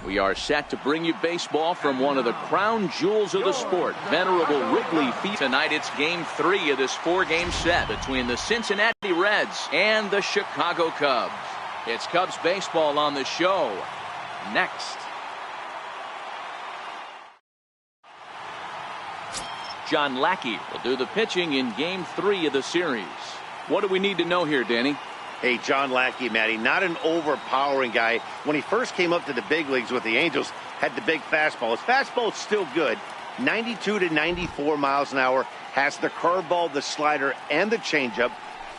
We are set to bring you baseball from one of the crown jewels of the sport, venerable Wrigley Field. Tonight it's Game 3 of this 4-game set between the Cincinnati Reds and the Chicago Cubs. It's Cubs baseball on the show next. John Lackey will do the pitching in Game 3 of the series. What do we need to know here, Danny? Hey, John Lackey, Matty, not an overpowering guy. When he first came up to the big leagues with the Angels, had the big fastball. His fastball is still good, 92 to 94 miles an hour, has the curveball, the slider, and the changeup,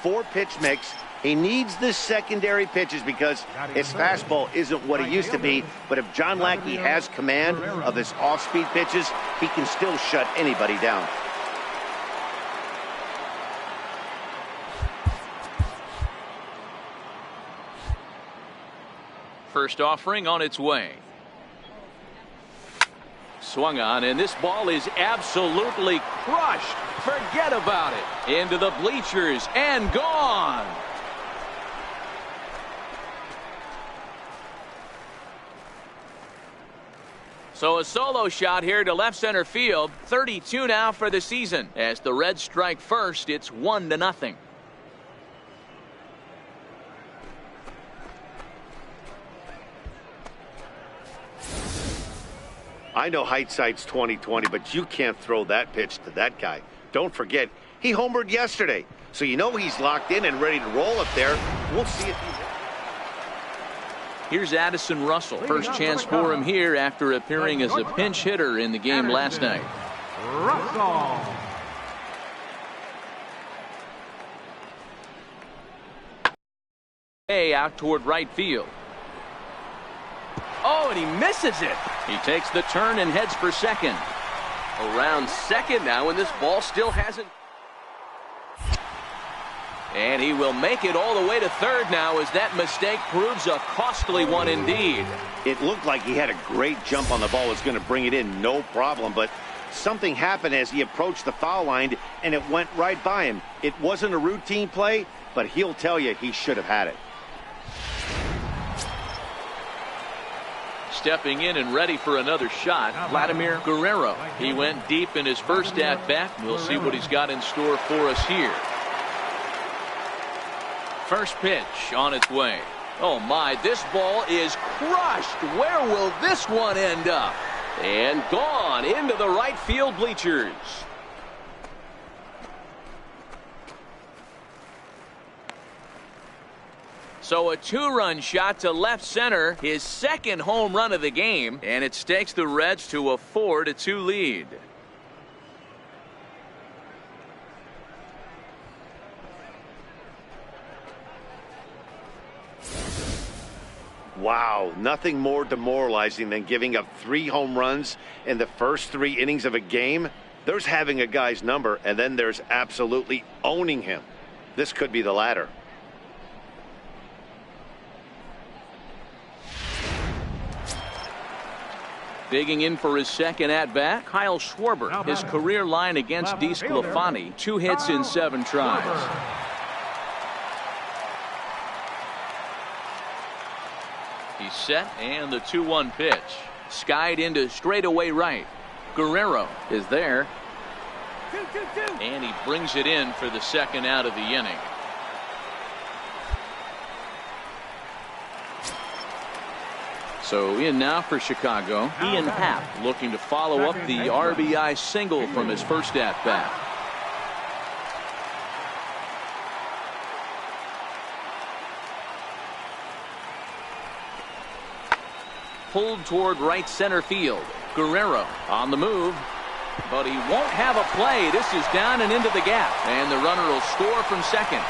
4-pitch mix. He needs the secondary pitches because his fastball isn't what it used to be. But if John Lackey has command of his off-speed pitches, he can still shut anybody down. First offering on its way. Swung on, and this ball is absolutely crushed. Forget about it. Into the bleachers and gone. So a solo shot here to left center field. 32 now for the season. As the Reds strike first, it's 1-0. I know hindsight's 20/20, but you can't throw that pitch to that guy. Don't forget, he homered yesterday. So you know he's locked in and ready to roll up there. We'll see if he's... Here's Addison Russell. First chance for him here after appearing as a pinch hitter in the game last night. Russell. Out toward right field. Oh, and he misses it. He takes the turn and heads for second. Around second now, and this ball still hasn't. And he will make it all the way to third now as that mistake proves a costly one indeed. It looked like he had a great jump on the ball, was going to bring it in, no problem, but something happened as he approached the foul line, and it went right by him. It wasn't a routine play, but he'll tell you he should have had it. Stepping in and ready for another shot, Vladimir Guerrero. He went deep in his first at-bat. We'll see what he's got in store for us here. First pitch on its way. Oh my, this ball is crushed. Where will this one end up? And gone into the right field bleachers. So a 2-run shot to left center, his second home run of the game, and it stakes the Reds to a 4-2 lead. Wow, nothing more demoralizing than giving up 3 home runs in the first 3 innings of a game. There's having a guy's number, and then there's absolutely owning him. This could be the latter. Digging in for his second at-bat, Kyle Schwarber. His career line against DeSclafani, 2 hits in 7 tries. He's set, and the 2-1 pitch. Skied into straightaway right. Guerrero is there. And he brings it in for the second out of the inning. So in now for Chicago, Ian Happ looking to follow up the RBI single from his first at-bat. Pulled toward right center field. Guerrero on the move, but he won't have a play. This is down and into the gap, and the runner will score from second.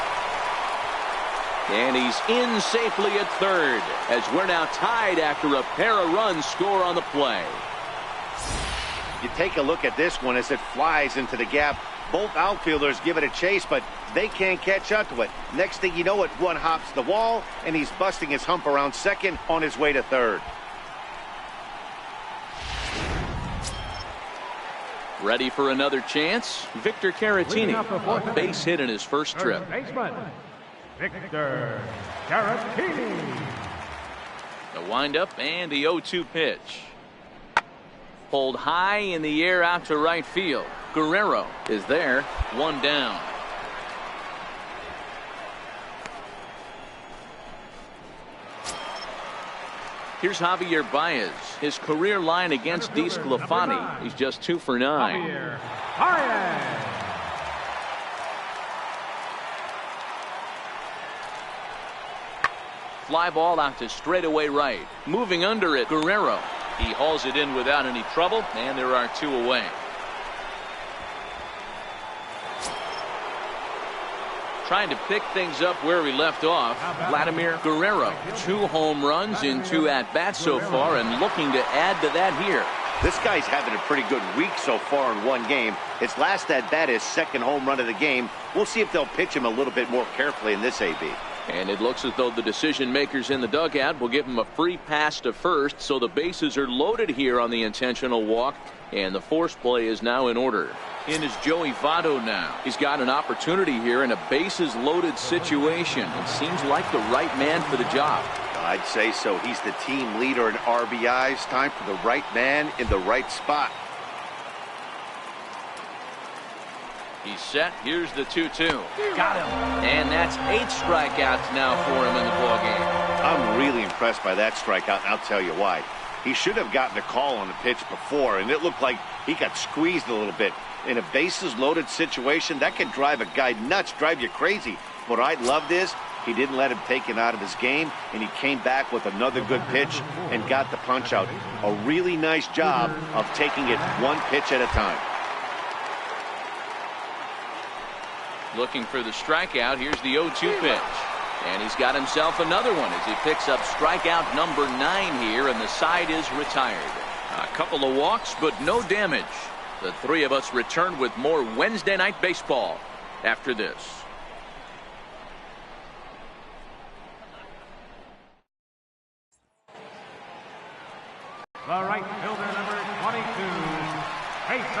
And he's in safely at third as we're now tied after a pair of runs score on the play. You take a look at this one as it flies into the gap. Both outfielders give it a chase, but they can't catch up to it. Next thing you know it, one hops the wall, and he's busting his hump around second on his way to third. Ready for another chance? Victor Caratini, a base hit in his first trip. Baseman, Victor Caratini. The windup and the 0-2 pitch. Pulled high in the air out to right field. Guerrero is there. One down. Here's Javier Baez. His career line against DeSclafani. He's just 2 for 9. Javier Baez. Fly ball out to straightaway right. Moving under it, Guerrero. He hauls it in without any trouble, and there are 2 away. Trying to pick things up where we left off, Vladimir Guerrero. 2 home runs in 2 at-bats so far, and looking to add to that here. This guy's having a pretty good week so far in 1 game. His last at-bat is 2nd home run of the game. We'll see if they'll pitch him a little bit more carefully in this AB. And it looks as though the decision makers in the dugout will give him a free pass to first, so the bases are loaded here on the intentional walk, and the force play is now in order. In is Joey Votto now. He's got an opportunity here in a bases loaded situation, and seems like the right man for the job. I'd say so. He's the team leader in RBIs. Time for the right man in the right spot. He's set. Here's the 2-2. Got him. And that's 8 strikeouts now for him in the ballgame. I'm really impressed by that strikeout, and I'll tell you why. He should have gotten a call on the pitch before, and it looked like he got squeezed a little bit. In a bases-loaded situation, that can drive a guy nuts, drive you crazy. What I loved is he didn't let him take it out of his game, and he came back with another good pitch and got the punch out. A really nice job of taking it 1 pitch at a time. Looking for the strikeout. Here's the 0-2 pitch. And he's got himself another one as he picks up strikeout number 9 here, and the side is retired. A couple of walks, but no damage. The 3 of us return with more Wednesday Night Baseball after this. The right fielder, number 22, Mason.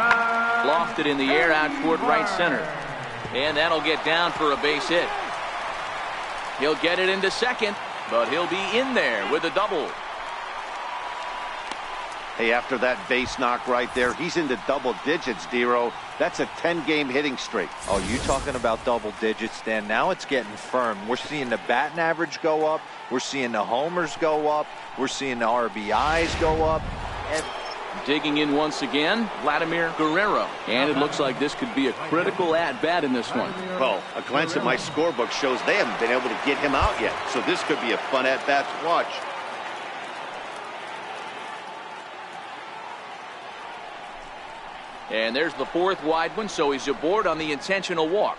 Lofted in the air out toward right center. And that'll get down for a base hit. He'll get it into second, but he'll be in there with a double. Hey, after that base knock right there, he's into double digits, Dero. That's a 10-game hitting streak. Oh, you talking about double digits, Dan? Now it's getting firm. We're seeing the batting average go up. We're seeing the homers go up. We're seeing the RBIs go up. And digging in once again, Vladimir Guerrero. And it looks like this could be a critical at-bat in this one. Well, a glance at my scorebook shows they haven't been able to get him out yet. So this could be a fun at-bat to watch. And there's the 4th wide one, so he's aboard on the intentional walk.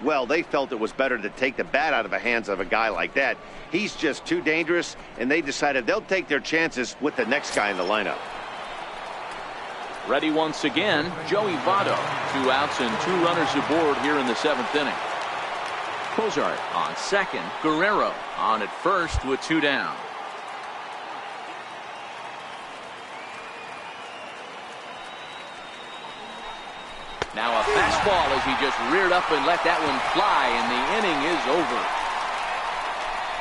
Well, they felt it was better to take the bat out of the hands of a guy like that. He's just too dangerous, and they decided they'll take their chances with the next guy in the lineup. Ready once again, Joey Votto. 2 outs and 2 runners aboard here in the 7th inning. Cozart on second, Guerrero on at first with 2 down. Now a fastball as he just reared up and let that one fly, and the inning is over.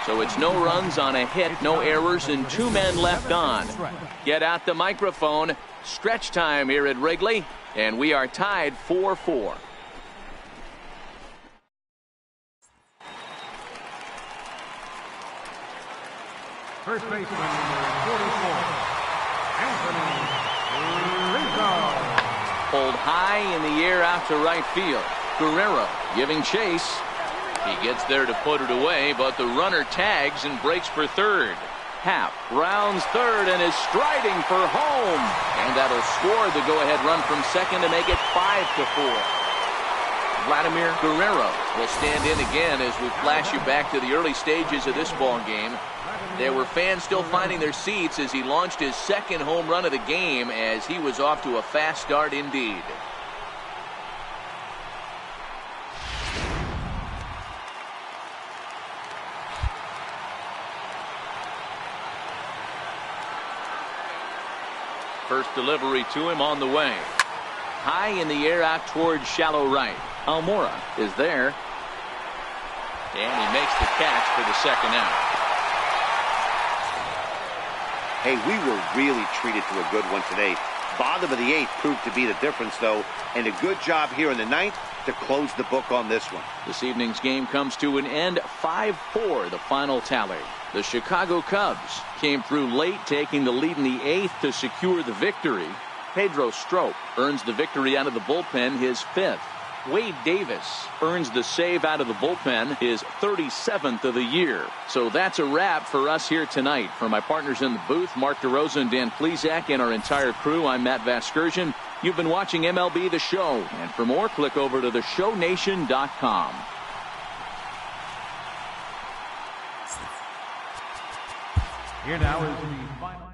So it's no runs on a hit, no errors, and 2 men left on. Get out the microphone. Stretch time here at Wrigley, and we are tied 4-4. First baseman, number 44, Anthony Rizzo. Pulled high in the air out to right field. Guerrero giving chase. He gets there to put it away, but the runner tags and breaks for third. Happ rounds third and is striding for home. And that'll score the go-ahead run from second to make it 5-4. Vladimir Guerrero will stand in again as we flash you back to the early stages of this ball game. There were fans still finding their seats as he launched his 2nd home run of the game, as he was off to a fast start indeed. First delivery to him on the way. High in the air out towards shallow right. Almora is there. And he makes the catch for the 2nd out. Hey, we were really treated to a good one today. Bottom of the 8th proved to be the difference, though, and a good job here in the 9th to close the book on this one. This evening's game comes to an end, 5-4, the final tally. The Chicago Cubs came through late, taking the lead in the 8th to secure the victory. Pedro Strop earns the victory out of the bullpen, his 5th. Wade Davis earns the save out of the bullpen, his 37th of the year. So that's a wrap for us here tonight. For my partners in the booth, Mark DeRosa and Dan Plesac, and our entire crew, I'm Matt Vasgersian. You've been watching MLB The Show. And for more, click over to theshownation.com. Here now is the final.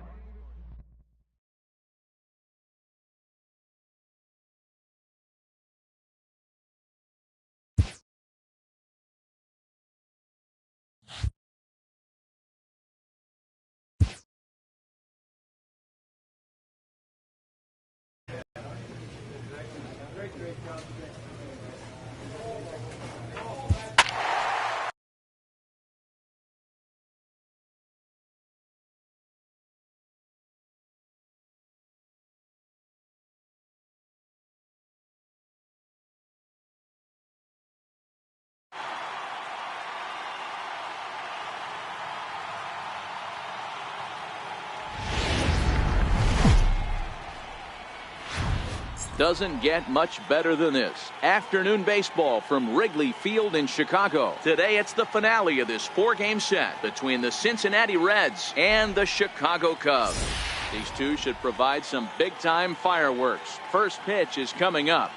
Doesn't get much better than this. Afternoon baseball from Wrigley Field in Chicago. Today it's the finale of this 4-game set between the Cincinnati Reds and the Chicago Cubs. These two should provide some big-time fireworks. First pitch is coming up.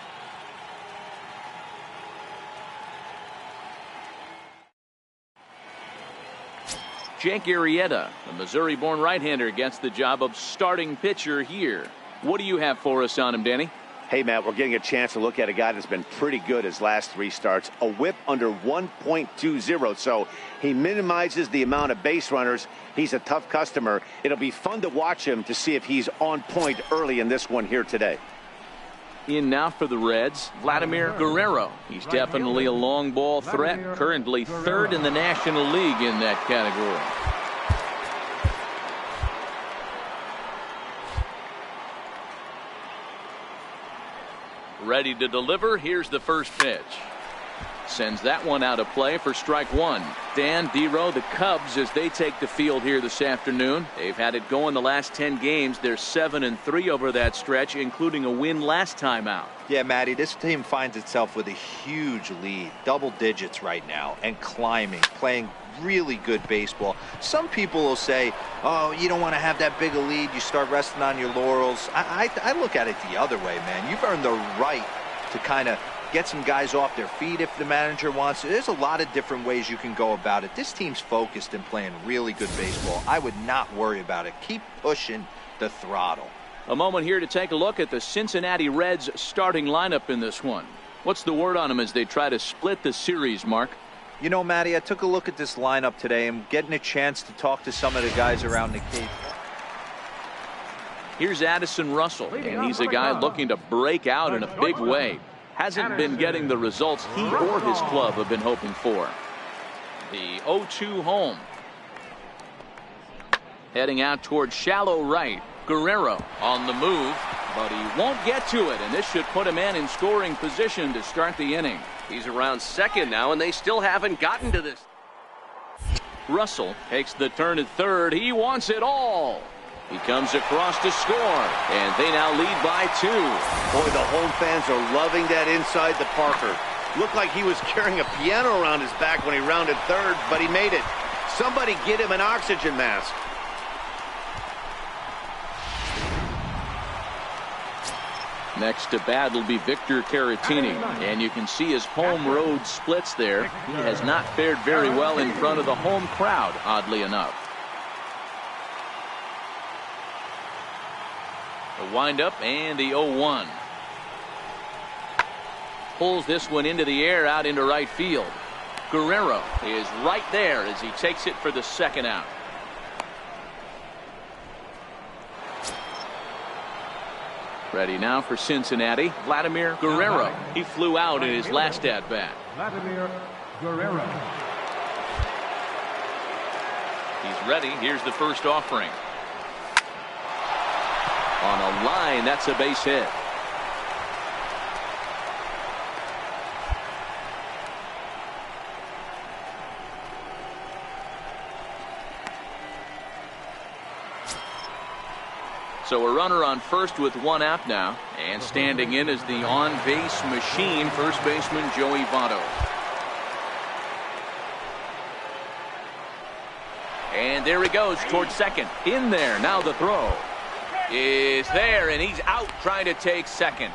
Jake Arrieta, the Missouri-born right-hander, gets the job of starting pitcher here. What do you have for us on him, Danny? Hey, Matt, we're getting a chance to look at a guy that's been pretty good his last 3 starts. A whip under 1.20, so he minimizes the amount of base runners. He's a tough customer. It'll be fun to watch him to see if he's on point early in this one here today. In now for the Reds, Vladimir Guerrero. He's definitely a long ball threat, currently 3rd in the National League in that category. Ready to deliver. Here's the first pitch. Sends that one out of play for strike 1. Dan Dero, the Cubs, as they take the field here this afternoon. They've had it going the last 10 games. They're 7-3 over that stretch, including a win last time out. Yeah, Matty, this team finds itself with a huge lead, double digits right now, and climbing, playing really good baseball. Some people will say, oh, you don't want to have that big a lead, you start resting on your laurels. I look at it the other way, man. You've earned the right to kind of get some guys off their feet if the manager wants to. There's a lot of different ways you can go about it. This team's focused and playing really good baseball. I would not worry about it. Keep pushing the throttle. A moment here to take a look at the Cincinnati Reds starting lineup in this one. What's the word on them as they try to split the series, Mark? You know, Matty, I took a look at this lineup today and getting a chance to talk to some of the guys around the cage. Here's Addison Russell, and he's a guy looking to break out in a big way. Hasn't been getting the results he or his club have been hoping for. The 0-2 home. Heading out towards shallow right. Guerrero on the move, but he won't get to it, and this should put a man in scoring position to start the inning. He's around second now, and they still haven't gotten to this. Russell takes the turn at third. He wants it all. He comes across to score, and they now lead by 2. Boy, the home fans are loving that inside the Parker. Looked like he was carrying a piano around his back when he rounded third, but he made it. Somebody get him an oxygen mask. Next to bat will be Victor Caratini, and you can see his home road splits there. He has not fared very well in front of the home crowd, oddly enough. The windup and the 0-1. Pulls this one into the air out into right field. Guerrero is right there as he takes it for the second out. Ready now for Cincinnati, Vladimir Guerrero. He flew out in his last at-bat. Vladimir Guerrero. He's ready. Here's the first offering. line. That's a base hit. So a runner on first with one out now, and standing in is the on-base machine, first baseman Joey Votto. And there he goes towards second. In there. Now the throw is there, and he's out trying to take second.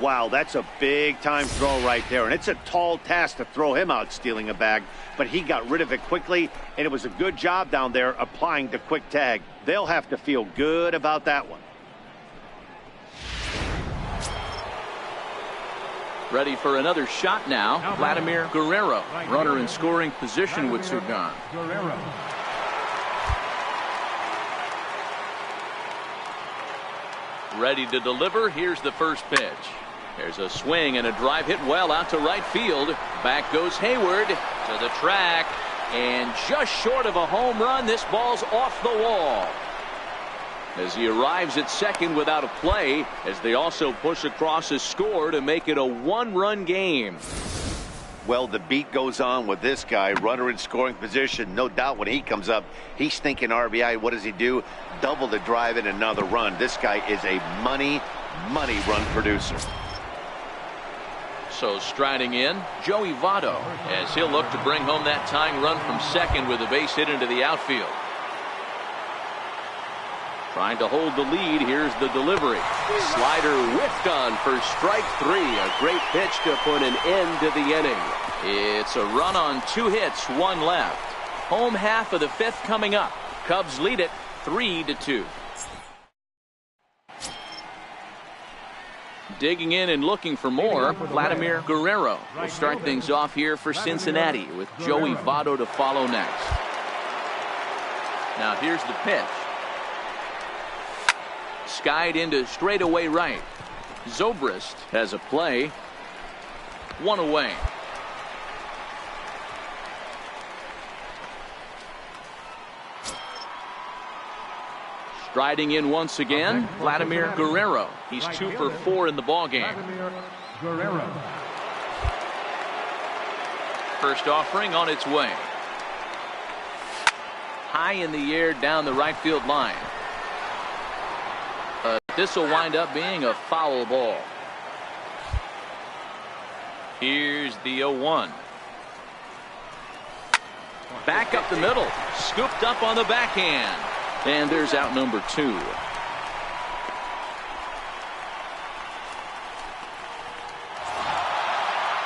Wow, that's a big-time throw right there, and it's a tall task to throw him out stealing a bag, but he got rid of it quickly, and it was a good job down there applying the quick tag. They'll have to feel good about that one. Ready for another shot now, Vladimir Guerrero, runner in scoring position with two gone. Guerrero. Ready to deliver. Here's the first pitch. There's a swing and a drive hit well out to right field. Back goes Hayward to the track, and just short of a home run, this ball's off the wall. As he arrives at second without a play, as they also push across a score to make it a one-run game. Well, the beat goes on with this guy, runner in scoring position. No doubt when he comes up, he's thinking RBI. What does he do? Double the drive and another run. This guy is a money run producer. So striding in, Joey Votto, as he'll look to bring home that tying run from second with a base hit into the outfield. Trying to hold the lead. Here's the delivery. Slider whiffed on for strike three. A great pitch to put an end to the inning. It's a run on two hits, one left. Home half of the fifth coming up. Cubs lead it 3-2. Digging in and looking for more, Vladimir Guerrero will start things off here for Cincinnati with Joey Votto to follow next. Now here's the pitch. Skied into straightaway right. Zobrist has a play. One away. Striding in once again, Vladimir Guerrero. He's 2 for 4 in the ballgame. Guerrero. First offering on its way. High in the air down the right field line. This will wind up being a foul ball. Here's the 0-1. Back up the middle. Scooped up on the backhand. And there's out number 2.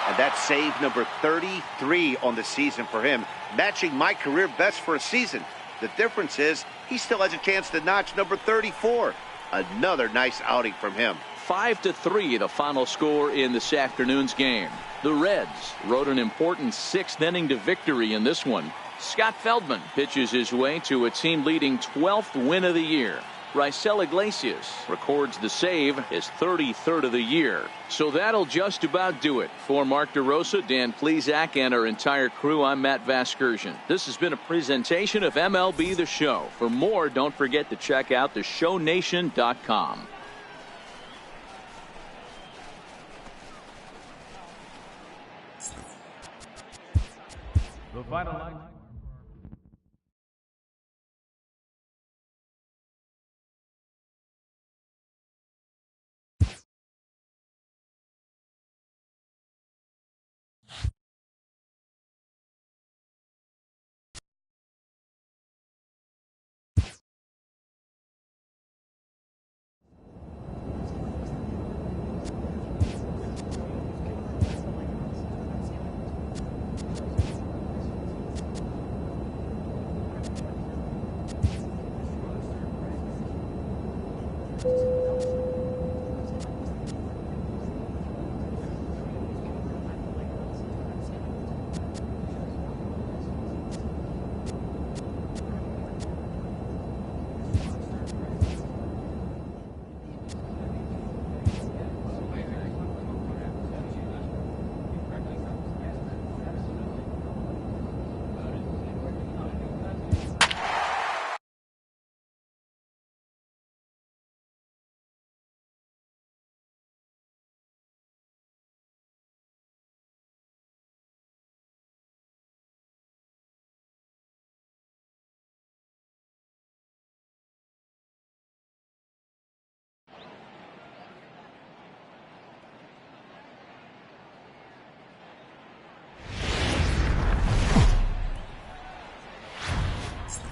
And that's save number 33 on the season for him, matching my career best for a season. The difference is he still has a chance to notch number 34. Another nice outing from him. 5-3 the final score in this afternoon's game. The Reds rode an important 6th inning to victory in this one. Scott Feldman pitches his way to a team-leading 12th win of the year. Raisel Iglesias records the save, his 33rd of the year. So that'll just about do it. For Mark DeRosa, Dan Plesac, and our entire crew, I'm Matt Vasgersian. This has been a presentation of MLB The Show. For more, don't forget to check out theshownation.com. The final line.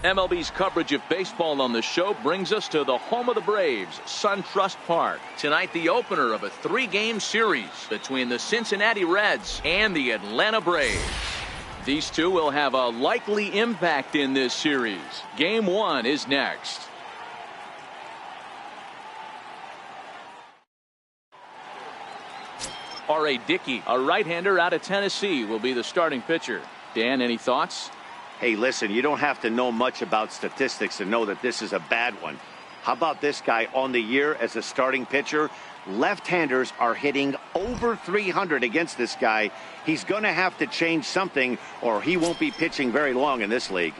MLB's coverage of baseball on the show brings us to the home of the Braves, SunTrust Park. Tonight, the opener of a 3-game series between the Cincinnati Reds and the Atlanta Braves. These two will have a likely impact in this series. Game 1 is next. R.A. Dickey, a right-hander out of Tennessee, will be the starting pitcher. Dan, any thoughts? Hey, listen, you don't have to know much about statistics to know that this is a bad one. How about this guy on the year as a starting pitcher? Left-handers are hitting over 300 against this guy. He's going to have to change something or he won't be pitching very long in this league.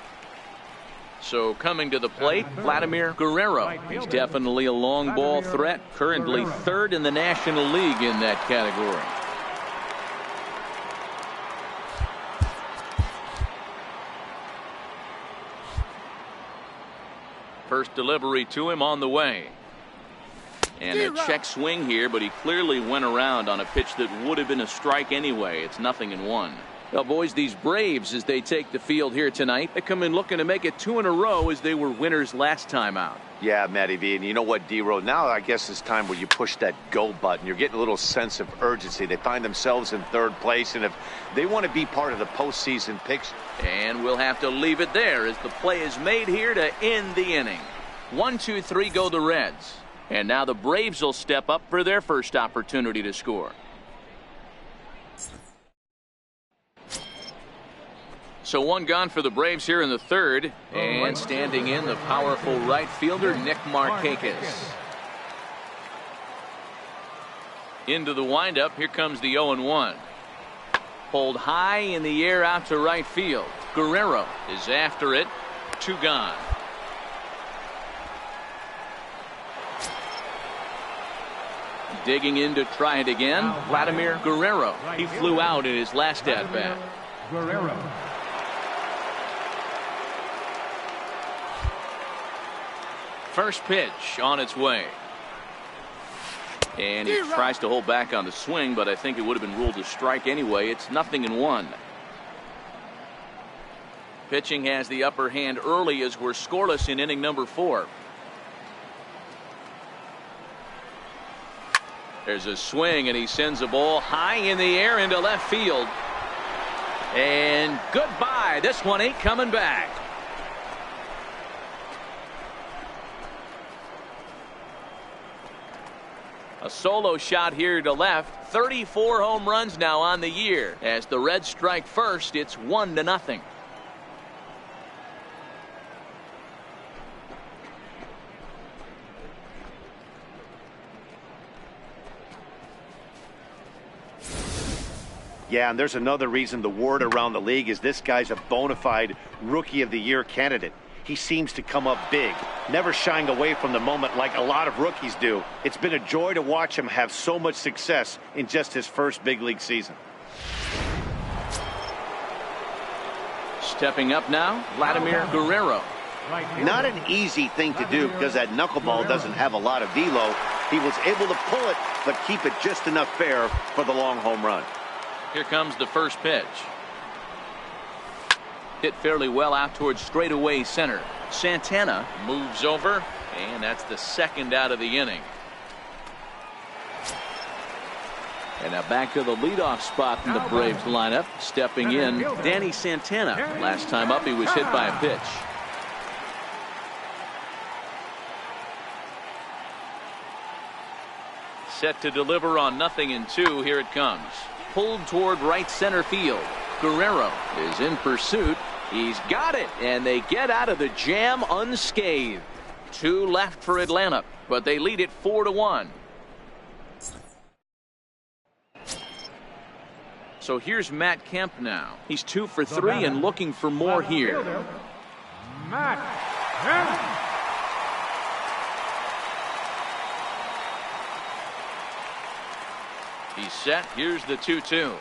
So coming to the plate, Vladimir Guerrero. He's definitely a long ball threat, currently 3rd in the National League in that category. First delivery to him on the way. And a check swing here, but he clearly went around on a pitch that would have been a strike anyway. It's 0-1. Well, boys, these Braves, as they take the field here tonight, they come in looking to make it 2 in a row as they were winners last time out. Yeah, Matty V, and you know what, D-Row, now I guess it's time where you push that go button. You're getting a little sense of urgency. They find themselves in 3rd place, and if they want to be part of the postseason picture. And we'll have to leave it there as the play is made here to end the inning. 1-2-3 go the Reds. And now the Braves will step up for their first opportunity to score. So 1 gone for the Braves here in the 3rd. And standing in, the powerful right fielder, Nick Markakis. Into the windup, here comes the 0-1. Pulled high in the air out to right field. Guerrero is after it. 2 gone. Digging in to try it again, Vladimir Guerrero. He flew out in his last at-bat. Guerrero. First pitch on its way. And he tries to hold back on the swing, but I think it would have been ruled a strike anyway. It's 0-1. Pitching has the upper hand early as we're scoreless in inning number 4. There's a swing, and he sends a ball high in the air into left field. And goodbye. This one ain't coming back. A solo shot here to left. 34 home runs now on the year. As the Reds strike first, it's 1-0. Yeah, and there's another reason the word around the league is this guy's a bona fide Rookie of the Year candidate. He seems to come up big, never shying away from the moment like a lot of rookies do. It's been a joy to watch him have so much success in just his first big league season. Stepping up now, Vladimir Guerrero. Not an easy thing to do because that knuckleball doesn't have a lot of velo. He was able to pull it, but keep it just enough fair for the long home run. Here comes the first pitch. Hit fairly well out towards straightaway center. Santana moves over, and that's the 2nd out of the inning. And now back to the leadoff spot in the Braves lineup. Stepping in, Danny Santana. Last time up, he was hit by a pitch. Set to deliver on 0-2. Here it comes. Pulled toward right center field. Guerrero is in pursuit. He's got it, and they get out of the jam unscathed. 2 left for Atlanta, but they lead it 4-1. So here's Matt Kemp now. He's 2 for 3 and looking for more here. Matt Kemp. He's set. Here's the 2-2.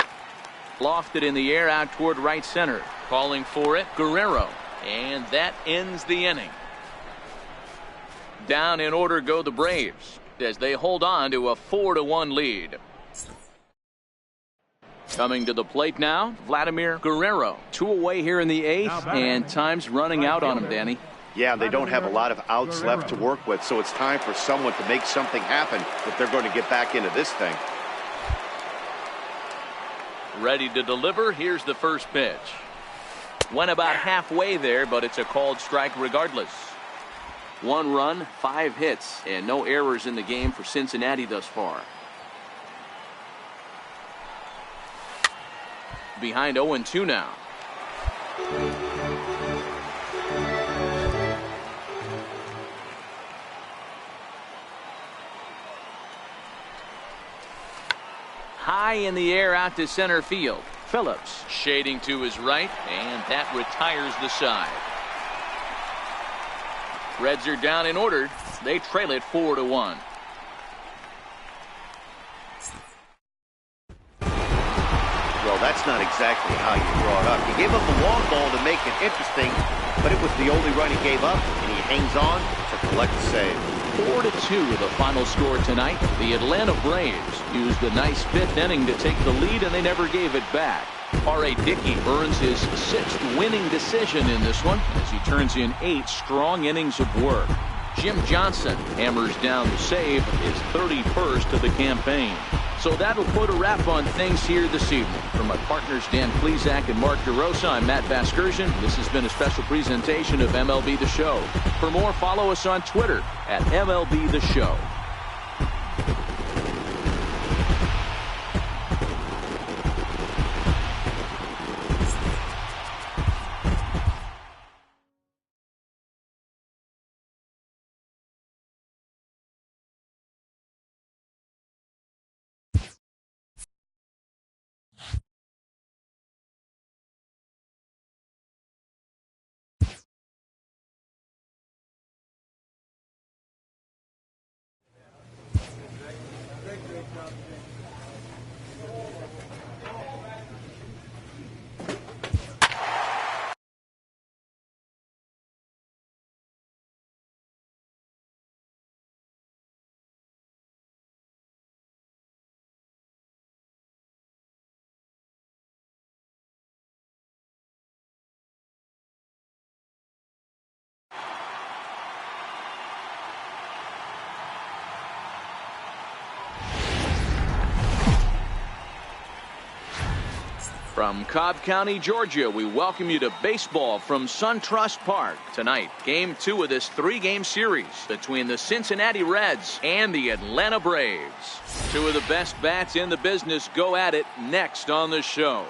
Lofted in the air out toward right center. Calling for it, Guerrero. And that ends the inning. Down in order go the Braves as they hold on to a 4-1 lead. Coming to the plate now, Vladimir Guerrero. 2 away here in the 8th, and time's running out on him, Danny. Yeah, they don't have a lot of outs left to work with, so it's time for someone to make something happen if they're going to get back into this thing. Ready to deliver. Here's the first pitch. Went about halfway there, but it's a called strike regardless. 1 run, 5 hits, and no errors in the game for Cincinnati thus far. Behind 0-2 now. High in the air out to center field. Phillips shading to his right, and that retires the side. Reds are down in order. They trail it 4-1. Well, that's not exactly how you draw it up. He gave up the long ball to make it interesting, but it was the only run he gave up, and he hangs on to collect the save. 4-2 the final score tonight. The Atlanta Braves used a nice 5th inning to take the lead, and they never gave it back. R.A. Dickey earns his 6th winning decision in this one as he turns in 8 strong innings of work. Jim Johnson hammers down the save, his 31st of the campaign. So that'll put a wrap on things here this evening. For my partners Dan Plesac and Mark DeRosa, I'm Matt Vasgersian. This has been a special presentation of MLB The Show. For more, follow us on Twitter at MLB The Show. From Cobb County, Georgia, we welcome you to baseball from SunTrust Park. Tonight, Game 2 of this 3-game series between the Cincinnati Reds and the Atlanta Braves. 2 of the best bats in the business go at it next on the show.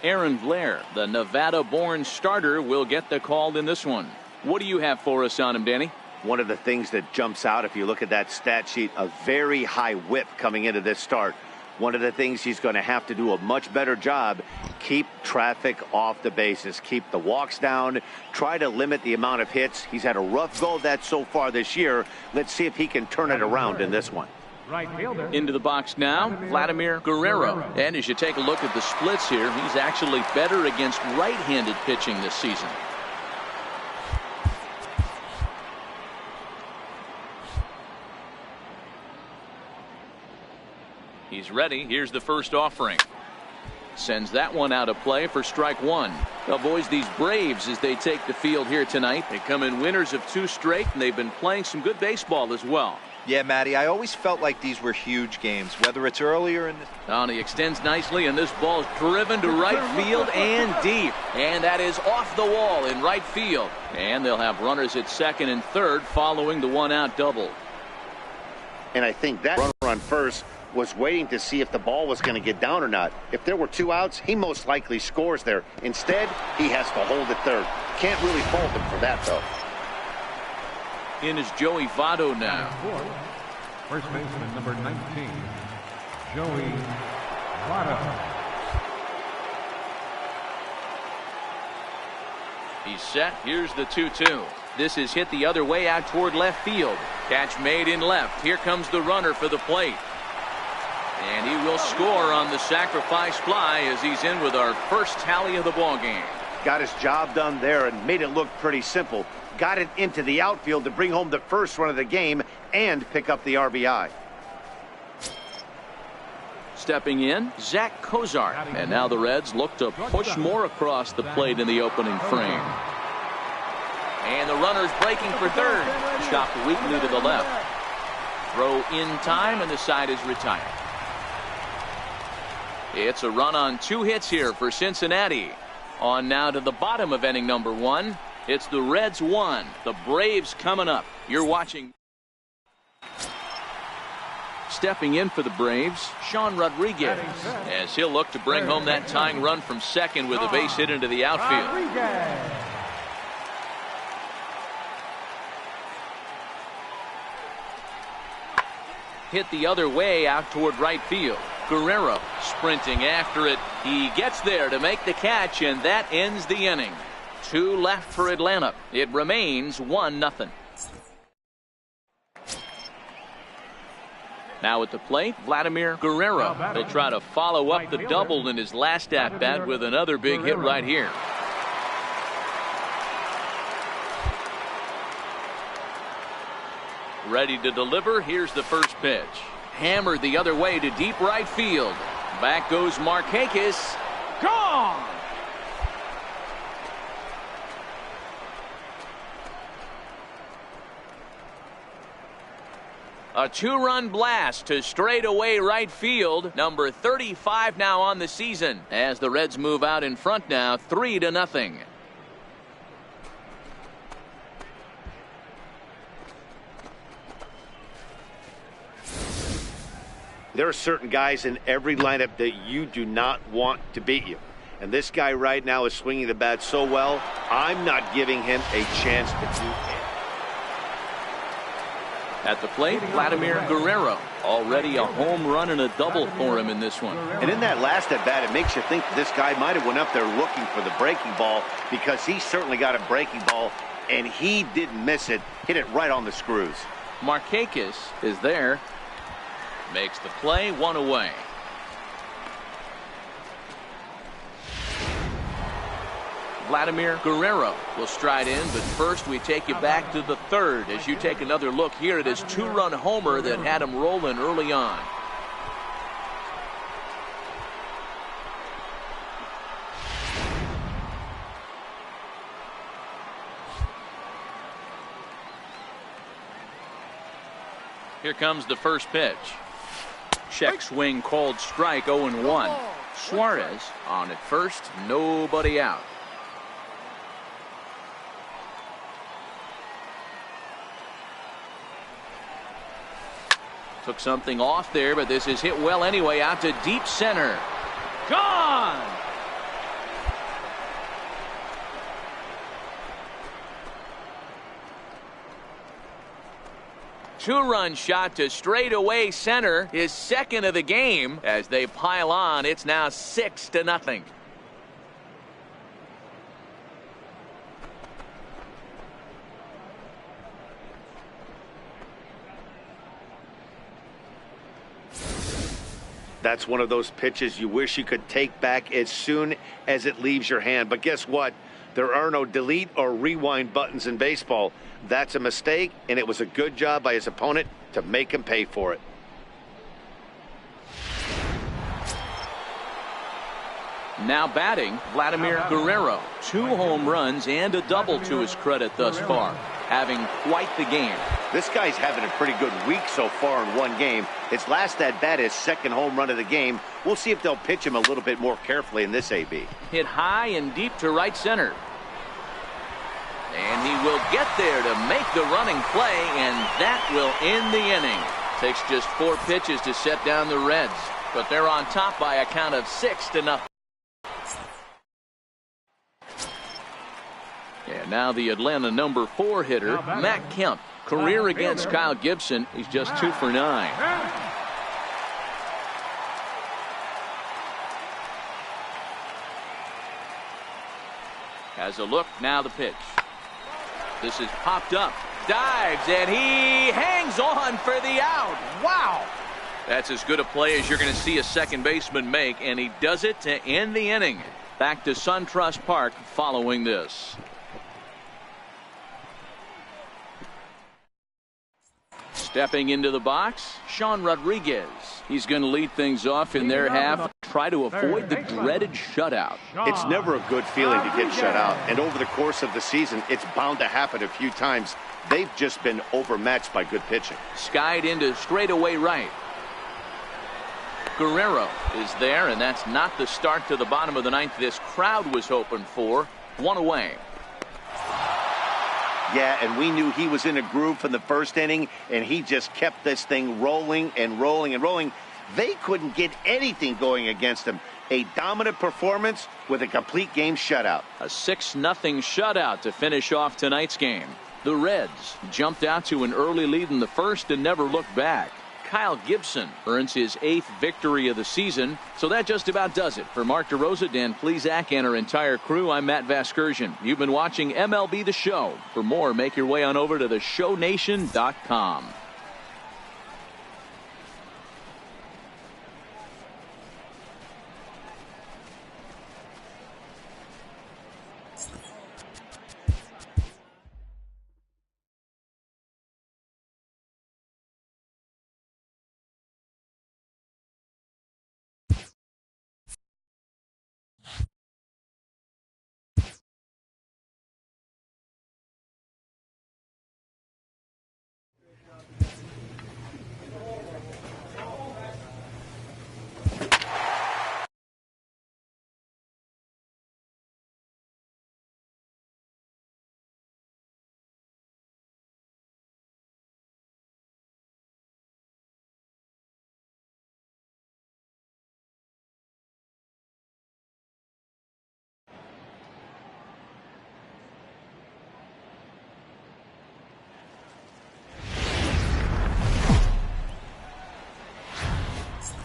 Aaron Blair, the Nevada-born starter, will get the call in this one. What do you have for us on him, Danny? One of the things that jumps out, if you look at that stat sheet, a very high whip coming into this start. One of the things he's going to have to do a much better job, keep traffic off the bases, keep the walks down, try to limit the amount of hits. He's had a rough go of that so far this year. Let's see if he can turn it around in this one. Right fielder. Into the box now, Vladimir Guerrero. And as you take a look at the splits here, he's actually better against right-handed pitching this season. He's ready. Here's the first offering. Sends that one out of play for strike 1. Well, boys, these Braves, as they take the field here tonight, they come in winners of 2 straight, and they've been playing some good baseball as well. Yeah, Matty, I always felt like these were huge games, whether it's earlier in the... Now he extends nicely, and this ball is driven to right field and deep. And that is off the wall in right field. And they'll have runners at second and third following the 1-out double. And I think that runner on first was waiting to see if the ball was going to get down or not. If there were 2 outs, he most likely scores there. Instead, he has to hold it third. Can't really fault him for that, though. In is Joey Votto now. First baseman number 19, Joey Votto. He's set. Here's the 2-2. This is hit the other way out toward left field. Catch made in left. Here comes the runner for the plate. And he will score on the sacrifice fly as he's in with our first tally of the ball game. Got his job done there and made it look pretty simple. Got it into the outfield to bring home the first run of the game and pick up the RBI. Stepping in, Zach Kozart. And now the Reds look to push more across the plate in the opening frame. And the runner's breaking for third. Chopped weakly to the left. Throw in time, and the side is retired. It's a run on 2 hits here for Cincinnati. On now to the bottom of inning number 1. It's the Reds 1. The Braves coming up. You're watching. Stepping in for the Braves, Sean Rodriguez, as he'll look to bring home that tying run from second with a base hit into the outfield. Hit the other way out toward right field. Guerrero sprinting after it. He gets there to make the catch, and that ends the inning. 2 left for Atlanta. It remains 1-0. Now at the plate, Vladimir Guerrero. He'll try to follow up the double in his last at-bat with another big hit right here. Ready to deliver. Here's the first pitch. Hammered the other way to deep right field. Back goes Markakis. Gone! A 2-run blast to straightaway right field. Number 35 now on the season as the Reds move out in front now 3-0. There are certain guys in every lineup that you do not want to beat you. And this guy right now is swinging the bat so well, I'm not giving him a chance to do it. At the plate, Vladimir Guerrero. Already a home run and a double for him in this one. And in that last at bat, it makes you think this guy might have went up there looking for the breaking ball, because he certainly got a breaking ball, and he didn't miss it. Hit it right on the screws. Markakis is there. Makes the play, 1 away. Vladimir Guerrero will stride in, but first we take you back to the third as you take another look here at his 2-run homer that had him rolling early on. Here comes the first pitch. Check swing called strike, 0-1. Suarez on at first, nobody out. Took something off there, but this is hit well anyway, out to deep center. Gone! Two-run shot to straightaway center, his second of the game. As they pile on, it's now 6-0. That's one of those pitches you wish you could take back as soon as it leaves your hand. But guess what? There are no delete or rewind buttons in baseball. That's a mistake, and it was a good job by his opponent to make him pay for it. Now batting, Vladimir Guerrero. 2 home runs and a double to his credit thus far. Having quite the game. This guy's having a pretty good week so far in one game. His last at bat, his second home run of the game. We'll see if they'll pitch him a little bit more carefully in this AB. Hit high and deep to right center. And he will get there to make the running play, and that will end the inning. Takes just 4 pitches to set down the Reds, but they're on top by a count of 6-0. And now the Atlanta number 4 hitter, Matt Kemp. Career against Kyle Gibson, he's just 2 for 9. Has a look, now the pitch. This is popped up, dives, and he hangs on for the out. Wow! That's as good a play as you're going to see a second baseman make, and he does it to end the inning. back to SunTrust Park following this. Stepping into the box, Sean Rodriguez. He's going to lead things off in their half. Try to avoid the dreaded shutout. It's never a good feeling to get shut out. And over the course of the season, it's bound to happen a few times. They've just been overmatched by good pitching. Skied into straightaway right. Guerrero is there, and that's not the start to the bottom of the ninth this crowd was hoping for. One away. Yeah, and we knew he was in a groove from the first inning, and he just kept this thing rolling and rolling and rolling. They couldn't get anything going against him. A dominant performance with a complete game shutout. A 6-0 shutout to finish off tonight's game. The Reds jumped out to an early lead in the first and never looked back. Kyle Gibson earns his 8th victory of the season. So that just about does it. For Mark DeRosa, Dan Plesac, and our entire crew, I'm Matt Vasgersian. You've been watching MLB The Show. For more, make your way on over to theshownation.com.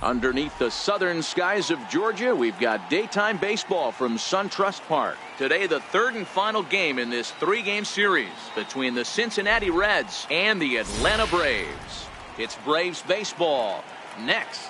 Underneath the southern skies of Georgia, we've got daytime baseball from SunTrust Park. Today, the third and final game in this 3-game series between the Cincinnati Reds and the Atlanta Braves. It's Braves baseball next.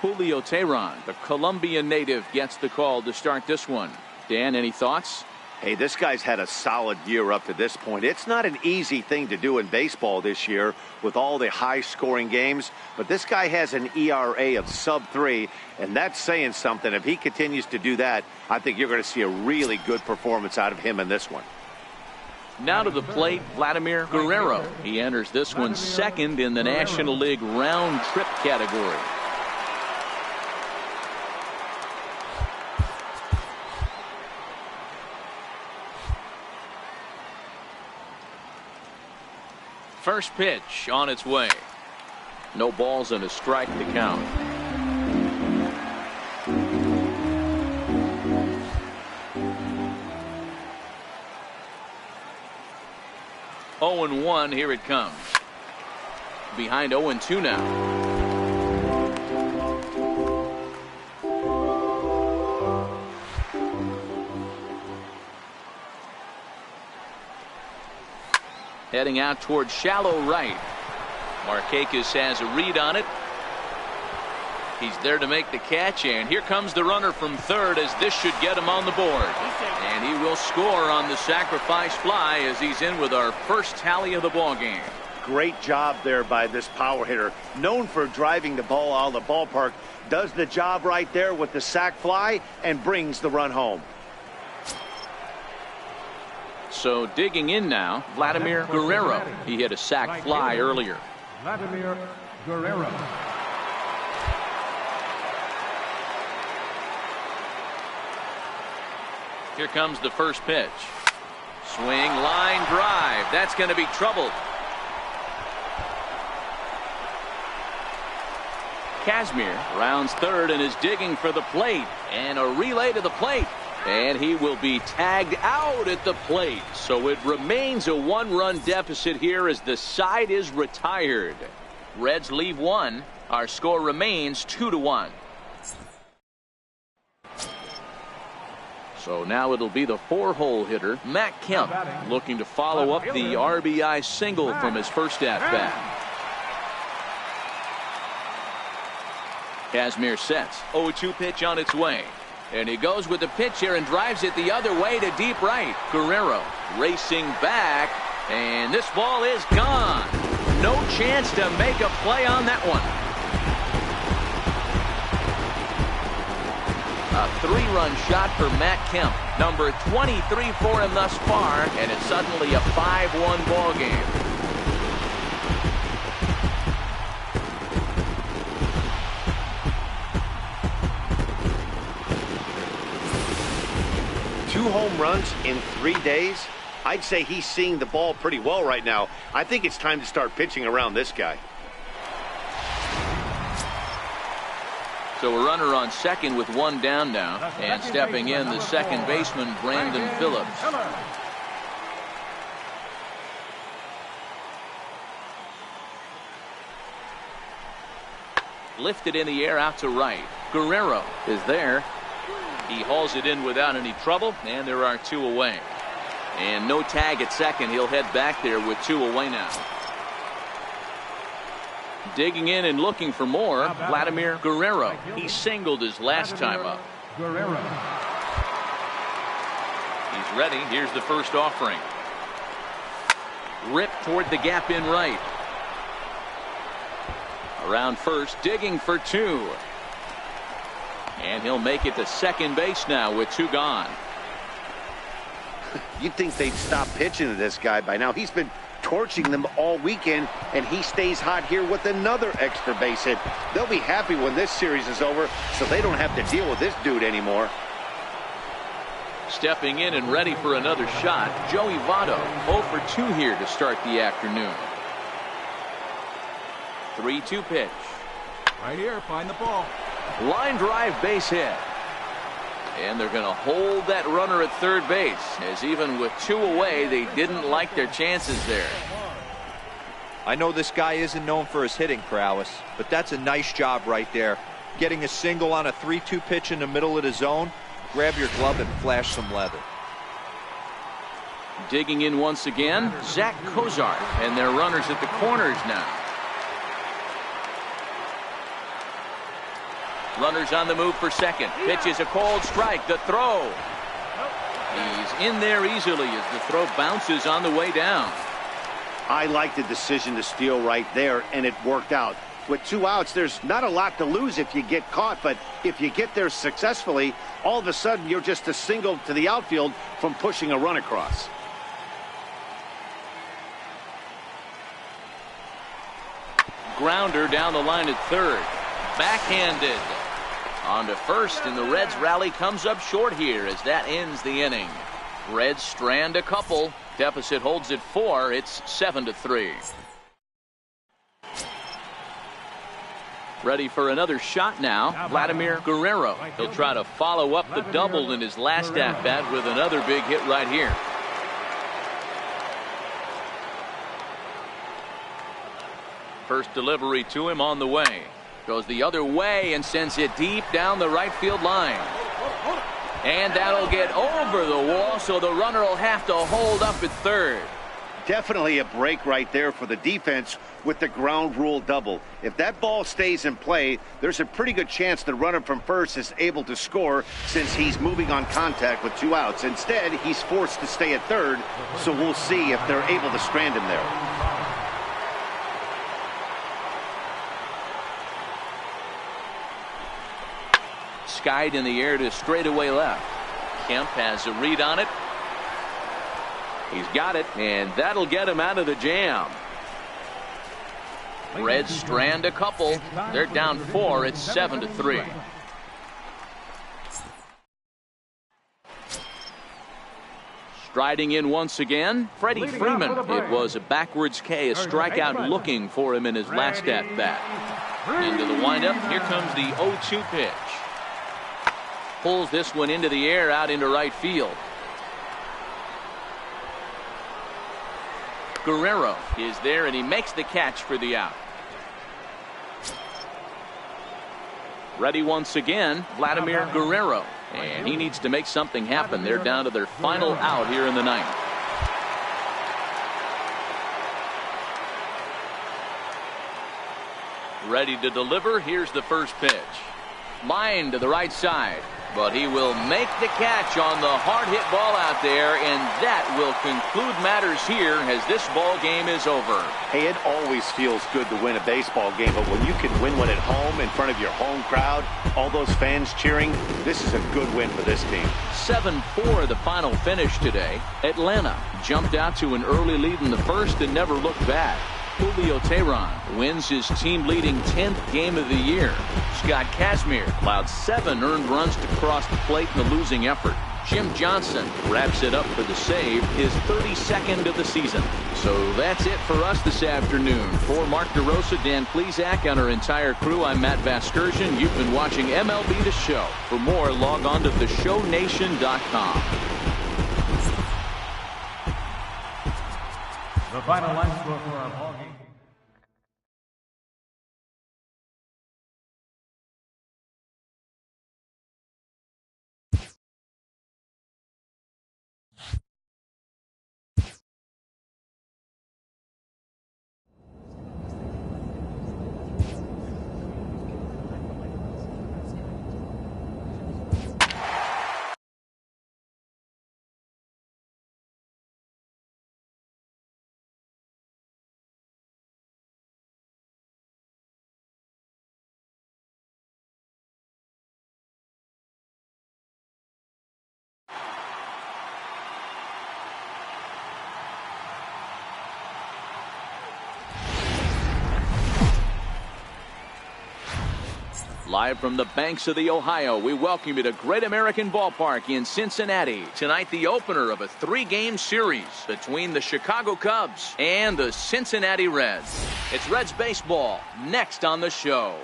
Julio Teheran, the Colombian native, gets the call to start this one. Dan, any thoughts? Hey, this guy's had a solid year up to this point. It's not an easy thing to do in baseball this year with all the high-scoring games, but this guy has an ERA of sub-3, and that's saying something. If he continues to do that, I think you're going to see a really good performance out of him in this one. Now to the plate, Vladimir Guerrero. He enters this one second in the National League round trip category. First pitch on its way. No balls and a strike to count. Oh and 1, here it comes. Behind 0 and 2 now. Heading out towards shallow right. Markakis has a read on it. He's there to make the catch, and here comes the runner from third as this should get him on the board. And he will score on the sacrifice fly as he's in with our first tally of the ball game. Great job there by this power hitter. Known for driving the ball out of the ballpark. Does the job right there with the sac fly and brings the run home. So digging in now, Vladimir Guerrero. He hit a sac fly earlier. Vladimir Guerrero. Here comes the first pitch. Swing, line drive. That's going to be troubled. Kazmir rounds third and is digging for the plate. And a relay to the plate. And he will be tagged out at the plate. So it remains a 1-run deficit here as the side is retired. Reds leave one. Our score remains 2-1. So now it'll be the 4-hole hitter, Matt Kemp, looking to follow up the RBI single from his first at-bat. Kazmir sets. 0-2 pitch on its way. And he goes with the pitch here and drives it the other way to deep right. Guerrero racing back. And this ball is gone. No chance to make a play on that one. A 3-run shot for Matt Kemp. Number 23 for him thus far. And it's suddenly a 5-1 ball game. Two home runs in 3 days. I'd say he's seeing the ball pretty well right now. I think it's time to start pitching around this guy. So a runner on second with 1 down now. And stepping in, the second baseman, Brandon Phillips. Lifted in the air out to right. Guerrero is there. He hauls it in without any trouble, and there are 2 away. And no tag at second. He'll head back there with 2 away now. Digging in and looking for more, Vladimir Guerrero. He singled his last time up. He's ready. Here's the first offering. Ripped toward the gap in right. Around first, digging for 2. And he'll make it to second base now with 2 gone. You'd think they'd stop pitching to this guy by now. He's been torching them all weekend, and he stays hot here with another extra base hit. They'll be happy when this series is over, so they don't have to deal with this dude anymore. Stepping in and ready for another shot, Joey Votto. 0 for 2 here to start the afternoon. 3-2 pitch. Right here, find the ball. Line drive base hit. And they're going to hold that runner at third base, as even with 2 away, they didn't like their chances there. I know this guy isn't known for his hitting prowess, but that's a nice job right there. Getting a single on a 3-2 pitch in the middle of the zone. Grab your glove and flash some leather. Digging in once again, Zach Cozart, and their runners at the corners now. Runners on the move for second. Pitch is a cold strike. The throw. He's in there easily as the throw bounces on the way down. I like the decision to steal right there, and it worked out. With 2 outs, there's not a lot to lose if you get caught, but if you get there successfully, all of a sudden you're just a single to the outfield from pushing a run across. Grounder down the line at third. Backhanded. On to first, and the Reds rally comes up short here as that ends the inning. Reds strand a couple. Deficit holds at 4. It's 7-3. Ready for another shot now, Vladimir Guerrero. He'll try to follow up the double in his last at-bat with another big hit right here. First delivery to him on the way. Goes the other way and sends it deep down the right field line. And that'll get over the wall, so the runner will have to hold up at third. Definitely a break right there for the defense with the ground rule double. If that ball stays in play, there's a pretty good chance the runner from first is able to score since he's moving on contact with 2 outs. Instead, he's forced to stay at third, so we'll see if they're able to strand him there. Skied in the air to straightaway left. Kemp has a read on it. He's got it, and that'll get him out of the jam. Reds strand a couple. They're down 4. It's 7-3. Striding in once again, Freddie Freeman. It was a backwards K, a strikeout looking for him in his last at-bat. Into the windup. Here comes the 0-2 pitch. Pulls this one into the air out into right field. Guerrero is there, and he makes the catch for the out. Ready once again, Vladimir Guerrero. And he needs to make something happen. They're down to their final out here in the ninth. Ready to deliver. Here's the first pitch. Line to the right side. But he will make the catch on the hard hit ball out there, and that will conclude matters here as this ball game is over. Hey, it always feels good to win a baseball game, but when you can win one at home in front of your home crowd, all those fans cheering, this is a good win for this team. 7-4 the final finish today. Atlanta jumped out to an early lead in the first and never looked back. Julio Teheran wins his team-leading 10th game of the year. Scott Kazmir allowed 7 earned runs to cross the plate in the losing effort. Jim Johnson wraps it up for the save, his 32nd of the season. So that's it for us this afternoon. For Mark DeRosa, Dan Plesac, and our entire crew, I'm Matt Vasgersian. You've been watching MLB The Show. For more, log on to theshownation.com. The final line score for our ball game. Live from the banks of the Ohio, we welcome you to Great American Ballpark in Cincinnati. Tonight, the opener of a 3-game series between the Chicago Cubs and the Cincinnati Reds. It's Reds baseball next on the show.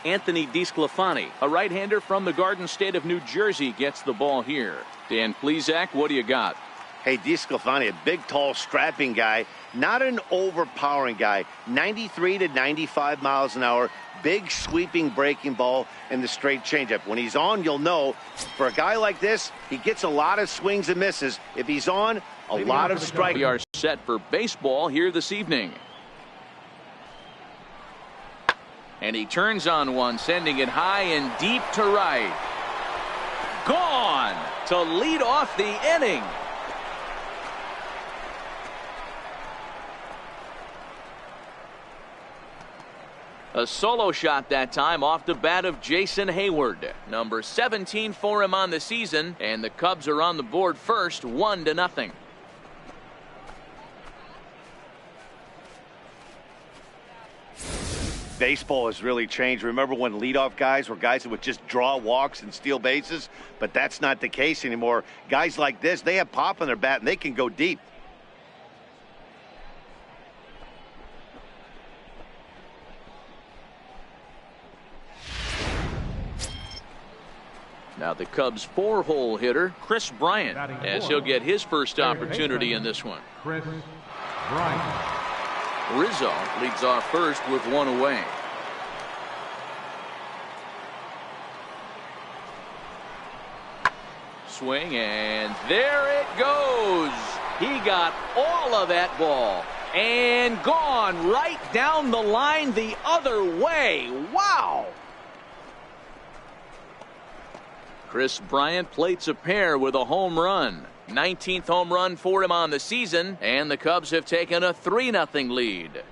Anthony DeSclafani, a right-hander from the Garden State of New Jersey, gets the ball here. Dan Plesac, what do you got? Hey, DeSclafani, a big, tall, strapping guy, not an overpowering guy. 93 to 95 miles an hour, big, sweeping breaking ball, and the straight changeup. When he's on, you'll know, for a guy like this, he gets a lot of swings and misses. If he's on, a lot of strikes. We are set for baseball here this evening. And he turns on one, sending it high and deep to right. Gone to lead off the inning. A solo shot that time off the bat of Jason Hayward. Number 17 for him on the season, and the Cubs are on the board first, 1-0. Baseball has really changed. Remember when leadoff guys were guys that would just draw walks and steal bases? But that's not the case anymore. Guys like this, they have pop on their bat, and they can go deep. Now the Cubs' 4-hole hitter, Chris Bryant, as he'll get his first opportunity in this one. Chris Bryant. Rizzo leads off first with one away. Swing, and there it goes. He got all of that ball and gone right down the line the other way. Wow. Chris Bryant plates a pair with a home run. 19th home run for him on the season, and the Cubs have taken a 3-0 lead.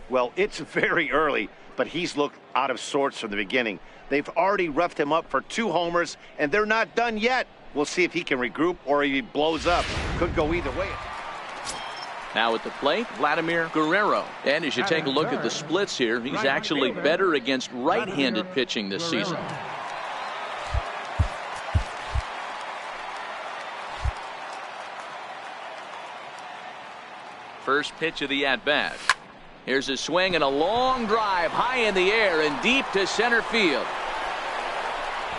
Well, it's very early, but he's looked out of sorts from the beginning. They've already roughed him up for 2 homers, and they're not done yet. We'll see if he can regroup or he blows up. Could go either way. Now at the plate, Vladimir Guerrero. And as you take a look at the splits here, he's actually better against right-handed pitching this season. First pitch of the at-bat. Here's a swing and a long drive high in the air and deep to center field.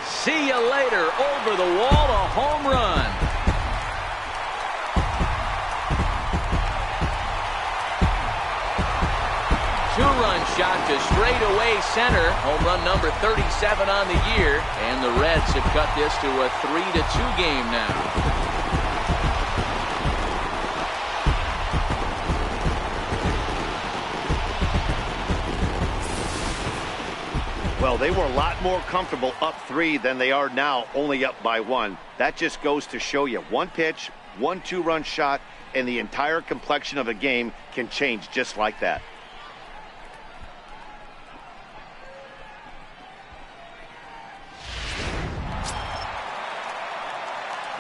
See you later. Over the wall, a home run. Two-run shot to straightaway center. Home run number 37 on the year. And the Reds have cut this to a 3-2 game now. Well, they were a lot more comfortable up 3 than they are now, only up by 1. That just goes to show you one pitch, one two-run shot, and the entire complexion of a game can change just like that.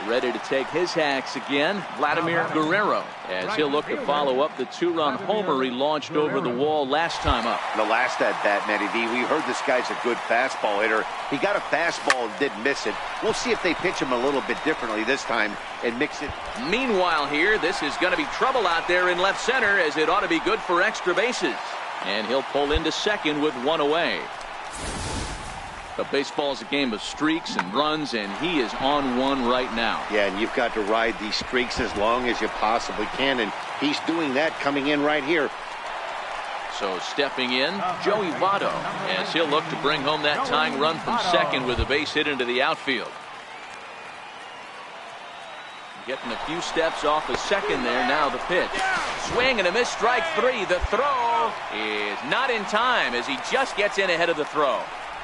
Ready to take his hacks again, Vladimir Guerrero, as he'll look to follow up the two-run homer he launched over the wall last time up. The last at bat, Matty V, we heard this guy's a good fastball hitter. He got a fastball and didn't miss it. We'll see if they pitch him a little bit differently this time and mix it. Meanwhile here, this is going to be trouble out there in left center, as it ought to be good for extra bases. And he'll pull into second with one away. But baseball's a game of streaks and runs, and he is on one right now. Yeah, and you've got to ride these streaks as long as you possibly can, and he's doing that coming in right here. So stepping in, Joey Votto, as he'll look to bring home that tying run from second with a base hit into the outfield. Getting a few steps off of second there. Now the pitch. Swing and a miss, strike 3. The throw is not in time, as he just gets in ahead of the throw.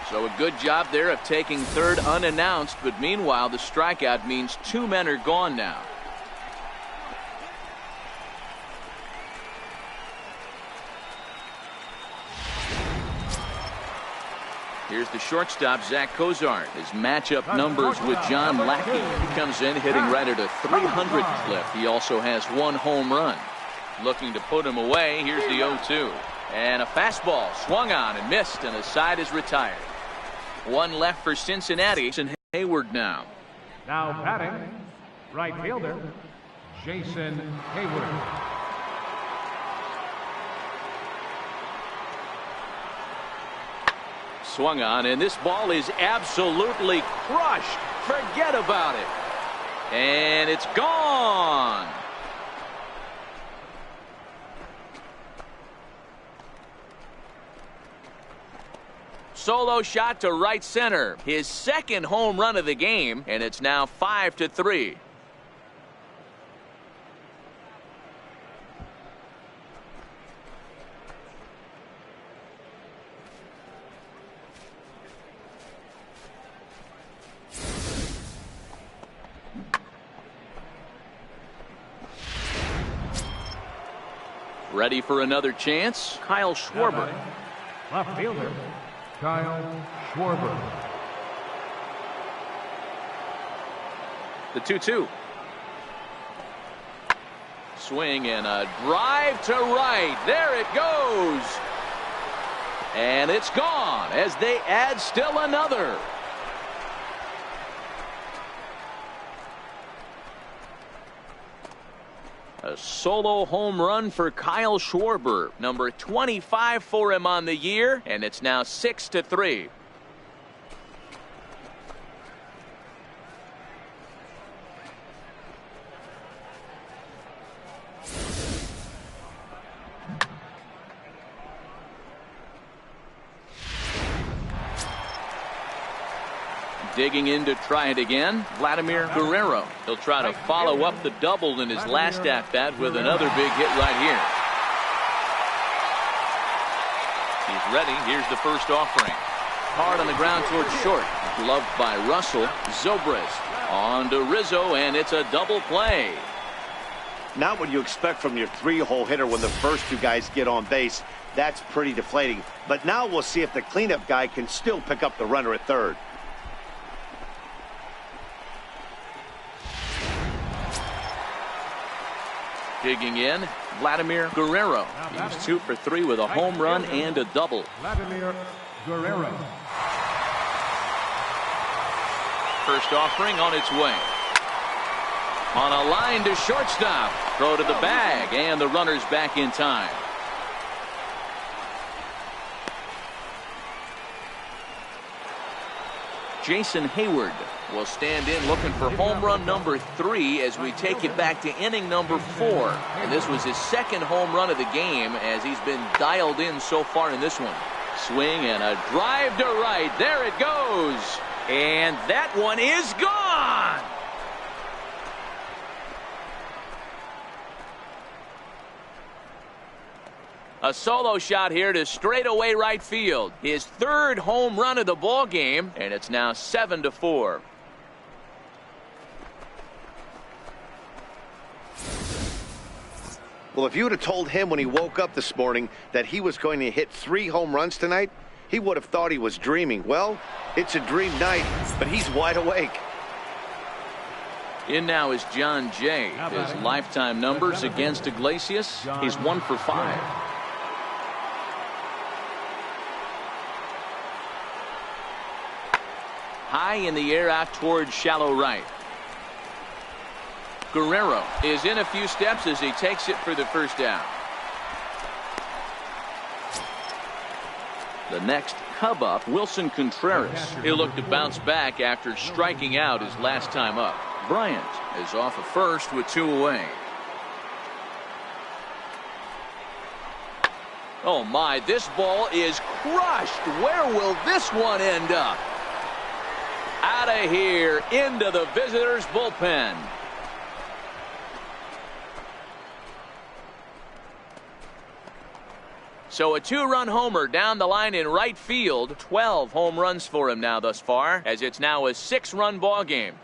So a good job there of taking third unannounced, but meanwhile the strikeout means 2 men are gone now. Here's the shortstop, Zach Cozart. His matchup numbers with John Lackey. He comes in hitting right at a 300 clip. He also has 1 home run. Looking to put him away. Here's the 0-2. And a fastball swung on and missed, and the side is retired. 1 left for Cincinnati. And Hayward now. Now batting, right fielder, Jason Hayward. Swung on, and this ball is absolutely crushed. Forget about it. And it's gone. Solo shot to right center. His second home run of the game, and it's now 5-3. Ready for another chance? Kyle Schwarber. Left fielder, Kyle Schwarber. The 2-2. Swing and a drive to right. There it goes. And it's gone as they add still another. A solo home run for Kyle Schwarber, number 25 for him on the year, and it's now 6-3. Digging in to try it again, Vladimir Guerrero. He'll try to follow up the double in his last at-bat with another big hit right here. He's ready. Here's the first offering. Hard on the ground towards short. Gloved by Russell. Zobrist on to Rizzo, and it's a double play. Not what you expect from your 3-hole hitter when the first 2 guys get on base. That's pretty deflating. But now we'll see if the cleanup guy can still pick up the runner at third. Digging in, Vladimir Guerrero. He's 2 for 3 with a home run and a double. Vladimir Guerrero. First offering on its way. On a line to shortstop. Throw to the bag, and the runner's back in time. Jason Hayward will stand in looking for home run number 3 as we take it back to inning number 4. And this was his second home run of the game as he's been dialed in so far in this one. Swing and a drive to right. There it goes. And that one is gone. A solo shot here to straightaway right field. His third home run of the ball game, and it's now 7-4. Well, if you would have told him when he woke up this morning that he was going to hit 3 home runs tonight, he would have thought he was dreaming. Well, it's a dream night, but he's wide awake. In now is John Jay. His lifetime numbers against Iglesias, he's 1 for 5. High in the air out towards shallow right. Guerrero is in a few steps as he takes it for the first down. The next Cub up, Wilson Contreras. He'll look to bounce back after striking out his last time up. Bryant is off of first with 2 away. Oh my, this ball is crushed. Where will this one end up? Out of here, into the visitors' bullpen. So a 2-run homer down the line in right field. 12 home runs for him now thus far, as it's now a 6-run ball game.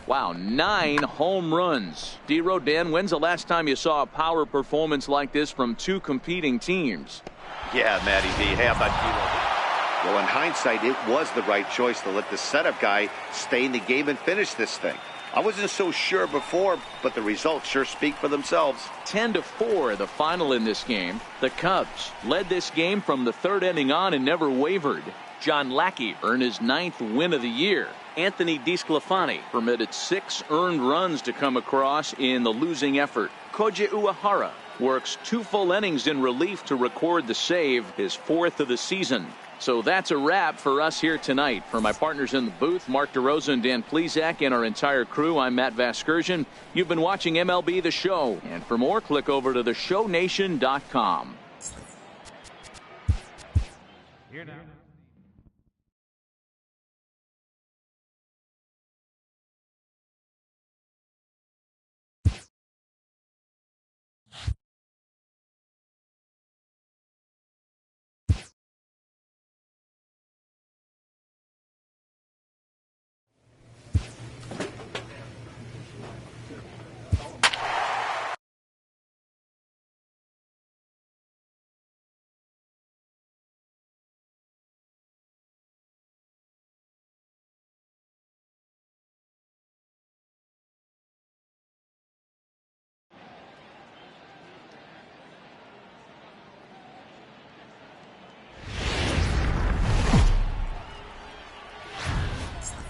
Wow, 9 home runs. D. Rodin, when's the last time you saw a power performance like this from 2 competing teams? Yeah, Matty V. How about D. Well, in hindsight, it was the right choice to let the setup guy stay in the game and finish this thing. I wasn't so sure before, but the results sure speak for themselves. 10-4, the final in this game. The Cubs led this game from the 3rd inning on and never wavered. John Lackey earned his 9th win of the year. Anthony DeSclafani permitted 6 earned runs to come across in the losing effort. Koji Uehara works 2 full innings in relief to record the save, his 4th of the season. So that's a wrap for us here tonight. For my partners in the booth, Mark DeRosa and Dan Plesac, and our entire crew, I'm Matt Vasgersian. You've been watching MLB The Show. And for more, click over to theshownation.com. Here now.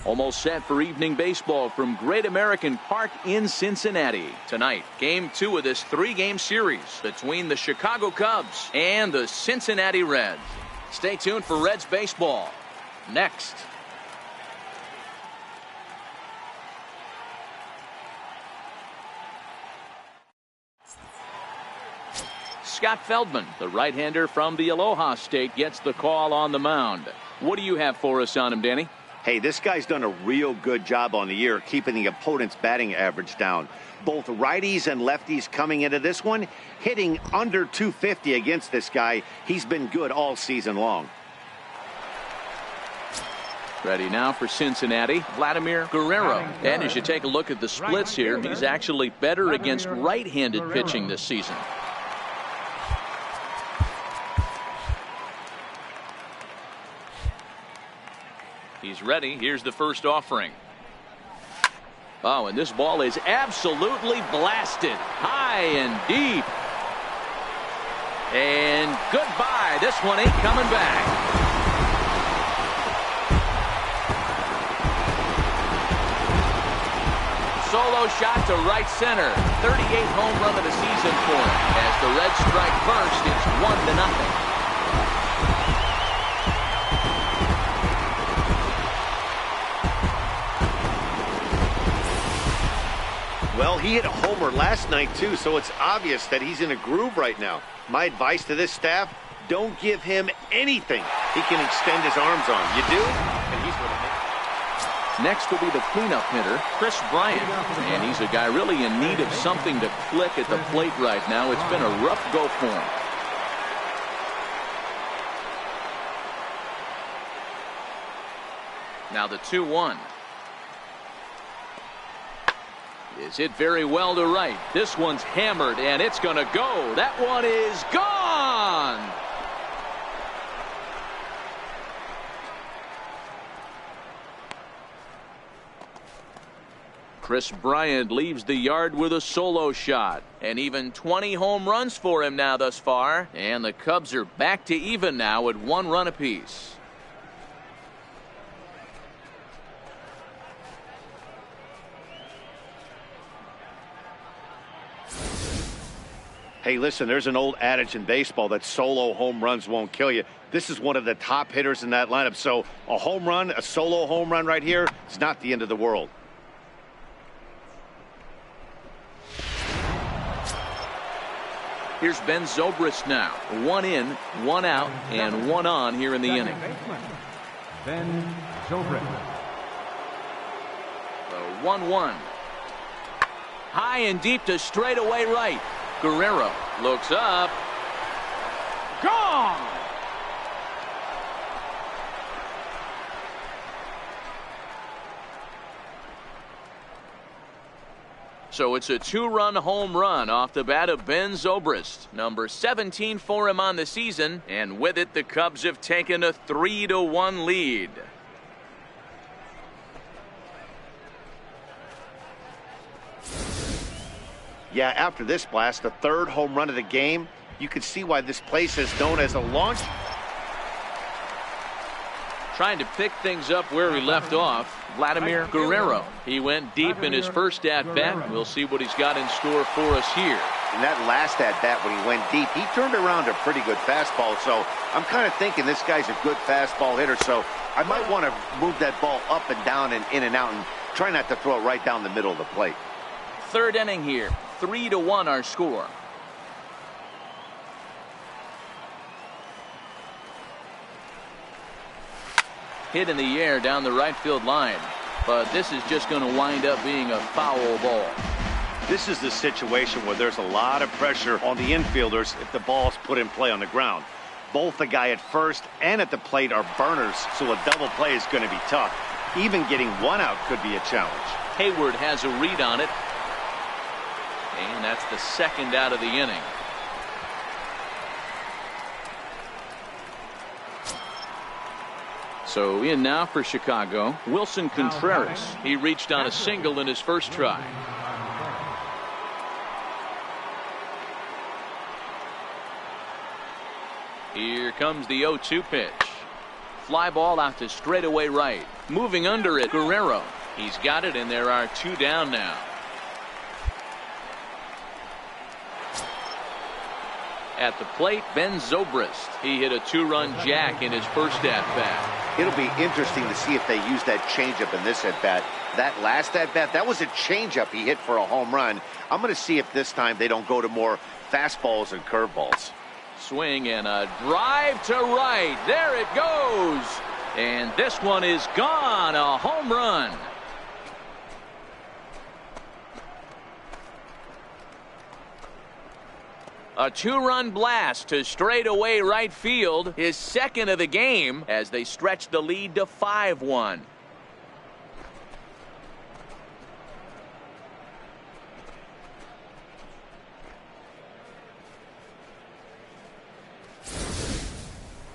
Almost set for evening baseball from Great American Park in Cincinnati. Tonight, Game 2 of this 3-game series between the Chicago Cubs and the Cincinnati Reds. Stay tuned for Reds baseball next. Scott Feldman, the right-hander from the Aloha State, gets the call on the mound. What do you have for us on him, Danny? Hey, this guy's done a real good job on the year keeping the opponent's batting average down. Both righties and lefties coming into this one, hitting under 250 against this guy. He's been good all season long. Ready now for Cincinnati, Vladimir Guerrero. And as you take a look at the splits here, he's actually better against right-handed pitching this season. He's ready. Here's the first offering. Oh, and this ball is absolutely blasted. High and deep. And goodbye. This one ain't coming back. solo shot to right center. 38th home run of the season for him. As the Reds strike first, it's 1-0. Well, he hit a homer last night, too, so it's obvious that he's in a groove right now. My advice to this staff, don't give him anything he can extend his arms on. You do? And he's going to make it. Next will be the cleanup hitter, Chris Bryant. And he's a guy really in need of something to click at the plate right now. It's been a rough go for him. Now the 2-1. Is hit very well to right. This one's hammered, and it's going to go. That one is gone. Chris Bryant leaves the yard with a solo shot. And even 20 home runs for him now thus far. And the Cubs are back to even now at 1 run apiece. Hey, listen, there's an old adage in baseball that solo home runs won't kill you. This is one of the top hitters in that lineup. So a home run, a solo home run right here, it's not the end of the world. Here's Ben Zobrist now. 1 in, 1 out, and 1 on here in the inning. Ben Zobrist. The 1-1. High and deep to straightaway right. Guerrero looks up. Gone! So it's a 2-run home run off the bat of Ben Zobrist. Number 17 for him on the season. And with it, the Cubs have taken a 3-1 lead. Yeah, after this blast, the 3rd home run of the game, you can see why this place is known as a launch. Trying to pick things up where he left off, Vladimir Guerrero. He went deep in his first at-bat. We'll see what he's got in store for us here. In that last at-bat when he went deep, he turned around a pretty good fastball. So I'm kind of thinking this guy's a good fastball hitter. So I might want to move that ball up and down and in and out and try not to throw it right down the middle of the plate. 3rd inning here. 3-1 our score. Hit in the air down the right field line. But this is just going to wind up being a foul ball. This is the situation where there's a lot of pressure on the infielders if the ball's put in play on the ground. Both the guy at first and at the plate are burners, so a double play is going to be tough. Even getting 1 out could be a challenge. Hayward has a read on it. And that's the 2nd out of the inning. So in now for Chicago, Wilson Contreras. He reached on a single in his first try. Here comes the 0-2 pitch. Fly ball out to straightaway right. Moving under it, Guerrero. He's got it, and there are 2 down now. At the plate, Ben Zobrist. He hit a 2-run jack in his first at-bat. It'll be interesting to see if they use that changeup in this at-bat. That last at-bat, that was a changeup he hit for a home run. I'm going to see if this time they don't go to more fastballs and curveballs. Swing and a drive to right. There it goes. And this one is gone. A home run. A 2-run blast to straightaway right field, his 2nd of the game, as they stretch the lead to 5-1.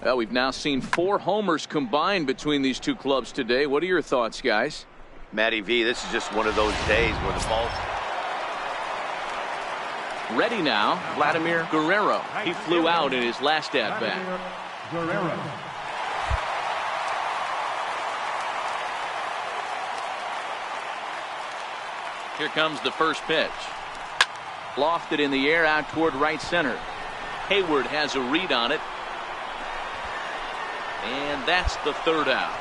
Well, we've now seen 4 homers combined between these two clubs today. What are your thoughts, guys? Matty V, this is just one of those days where the ball... Ready now, Vladimir Guerrero. He flew out in his last at-bat. Guerrero. Here comes the first pitch. Lofted in the air out toward right center. Hayward has a read on it. And that's the third out.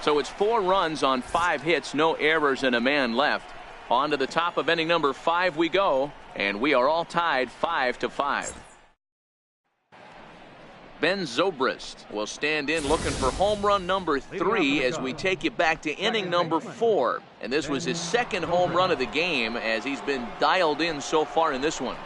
So it's 4 runs on 5 hits, no errors, and a man left. On to the top of inning number 5 we go, and we are all tied 5-5. Ben Zobrist will stand in looking for home run number 3 as we take you back to inning number 4. And this was his second home run of the game as he's been dialed in so far in this one.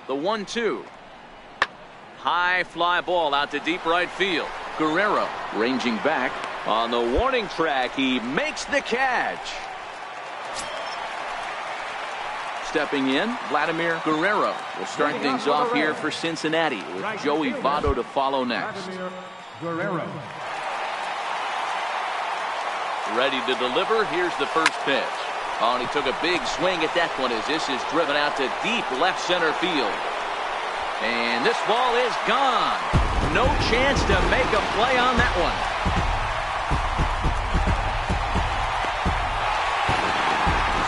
The 1-2. High fly ball out to deep right field. Guerrero ranging back on the warning track. He makes the catch. Stepping in, Vladimir Guerrero will start things off here for Cincinnati with Joey Votto to follow next. Guerrero. Ready to deliver. Here's the first pitch. Oh, and he took a big swing at that one as this is driven out to deep left center field. And this ball is gone. No chance to make a play on that one.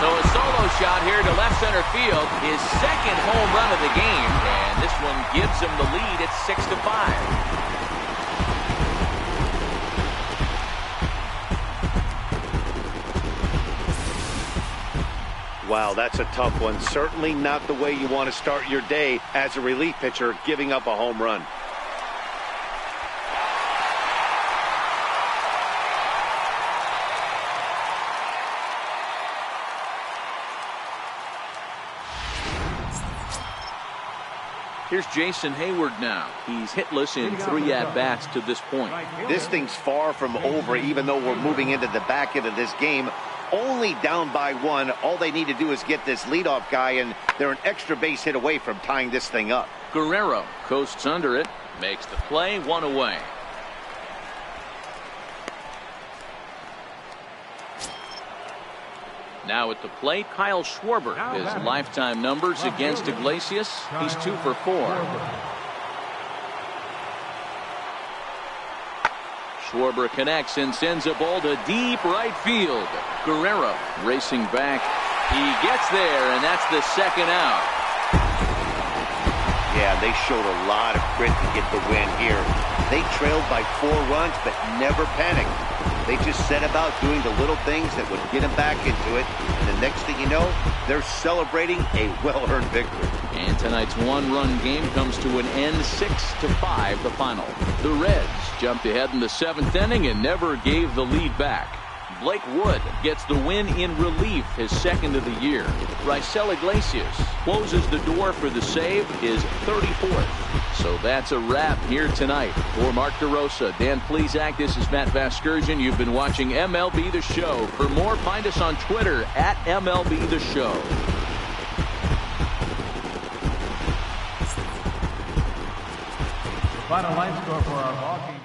So a solo shot here to left center field. His second home run of the game. And this one gives him the lead at 6-5. Wow, that's a tough one. Certainly not the way you want to start your day as a relief pitcher, giving up a home run. Here's Jason Hayward now. He's hitless in 3 at-bats to this point. This thing's far from over, even though we're moving into the back end of this game. Only down by 1. All they need to do is get this leadoff guy, and they're an extra base hit away from tying this thing up. Guerrero coasts under it, makes the play, 1 away. Now at the plate, Kyle Schwarber. His lifetime numbers against Iglesias, he's 2 for 4. Schwarber connects and sends a ball to deep right field. Guerrero racing back. He gets there, and that's the second out. Yeah, they showed a lot of grit to get the win here. They trailed by 4 runs, but never panicked. They just set about doing the little things that would get them back into it. And the next thing you know, they're celebrating a well-earned victory. And tonight's 1-run game comes to an end, 6-5 the final. The Reds jumped ahead in the 7th inning and never gave the lead back. Blake Wood gets the win in relief, his 2nd of the year. Raisel Iglesias closes the door for the save, his 34th. So that's a wrap here tonight. For Mark DeRosa, Dan Plesac, this is Matt Vasgersian. You've been watching MLB The Show. For more, find us on Twitter at MLB The Show. Final line score for our ball game.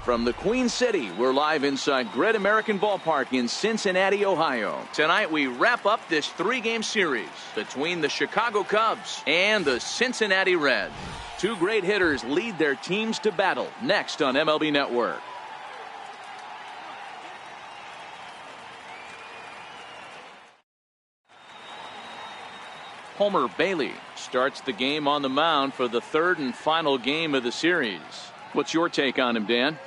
From the Queen City, we're live inside Great American Ballpark in Cincinnati, Ohio. Tonight we wrap up this 3-game series between the Chicago Cubs and the Cincinnati Reds. 2 great hitters lead their teams to battle next on MLB Network. Homer Bailey starts the game on the mound for the third and final game of the series. What's your take on him, Dan?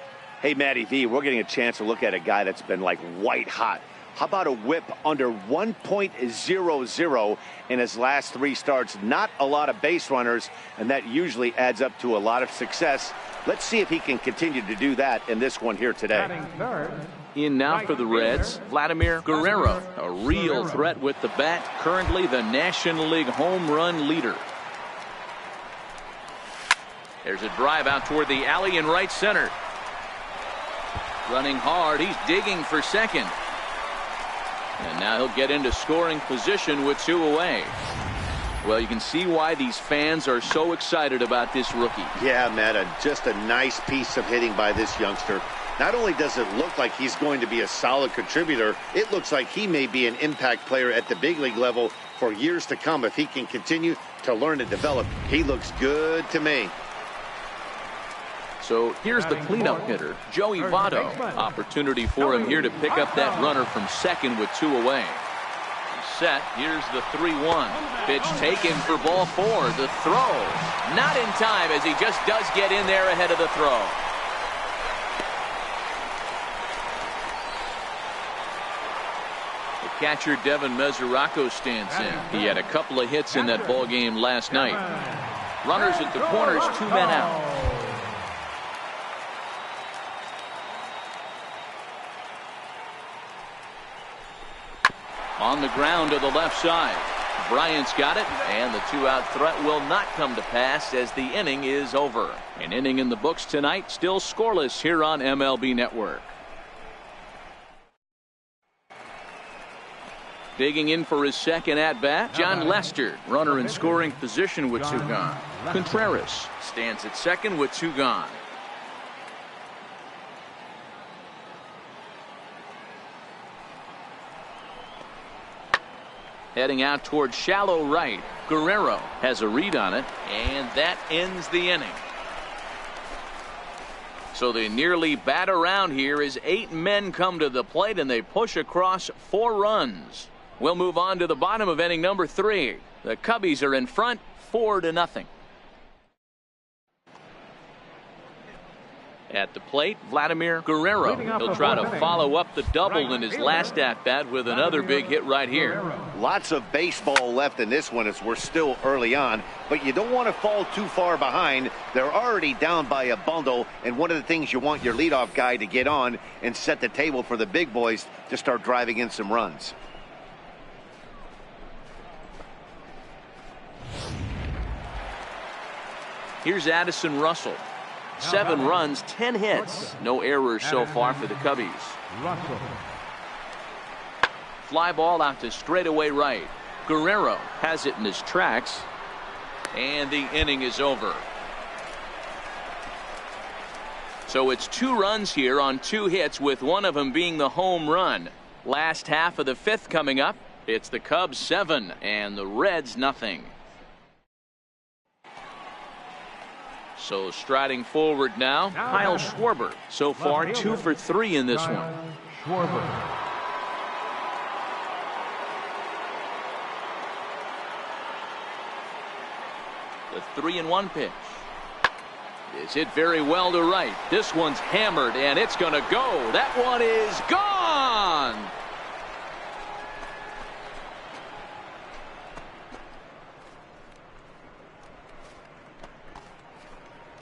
Hey, Matty V, we're getting a chance to look at a guy that's been like white hot. How about a whip under 1.00 in his last 3 starts? Not a lot of base runners, and that usually adds up to a lot of success. Let's see if he can continue to do that in this one here today. In now for the Reds, Vladimir Guerrero, a real threat with the bat, currently the National League home run leader. There's a drive out toward the alley in right center. Running hard, he's digging for second. And now he'll get into scoring position with 2 away. Well, you can see why these fans are so excited about this rookie. Yeah, Matt, just a nice piece of hitting by this youngster. Not only does it look like he's going to be a solid contributor, it looks like he may be an impact player at the big league level for years to come if he can continue to learn and develop. He looks good to me. So here's the cleanup hitter, Joey Votto. Opportunity for him here to pick up that runner from second with 2 away. He's set. Here's the 3-1. Pitch taken for ball 4. The throw. Not in time as he just does get in there ahead of the throw. The catcher Devin Mesoraco stands in. He had a couple of hits in that ball game last night. Runners at the corners, 2 men out. On the ground to the left side. Bryant's got it, and the 2-out threat will not come to pass as the inning is over. An inning in the books tonight, still scoreless here on MLB Network. Digging in for his second at-bat, John Lester, runner in scoring position with 2 gone. Contreras stands at second with 2 gone. Heading out toward shallow right. Guerrero has a read on it, and that ends the inning. So they nearly bat around here as 8 men come to the plate, and they push across 4 runs. We'll move on to the bottom of inning number 3. The Cubbies are in front 4-0. At the plate, Vladimir Guerrero. He'll try to follow up the double in his last at-bat with another big hit right here. Lots of baseball left in this one as we're still early on, but you don't want to fall too far behind. They're already down by a bundle, and one of the things you want your leadoff guy to get on and set the table for the big boys to start driving in some runs. Here's Addison Russell. 7 runs, 10 hits. No errors so far for the Cubbies. Fly ball out to straightaway right. Guerrero has it in his tracks. And the inning is over. So it's 2 runs here on 2 hits, with one of them being the home run. Last half of the 5th coming up. It's the Cubs 7 and the Reds nothing. So striding forward now, Kyle Schwarber. So far 2 for 3 in this one. The 3-1 pitch. Is hit very well to right. This one's hammered, and it's going to go. That one is gone.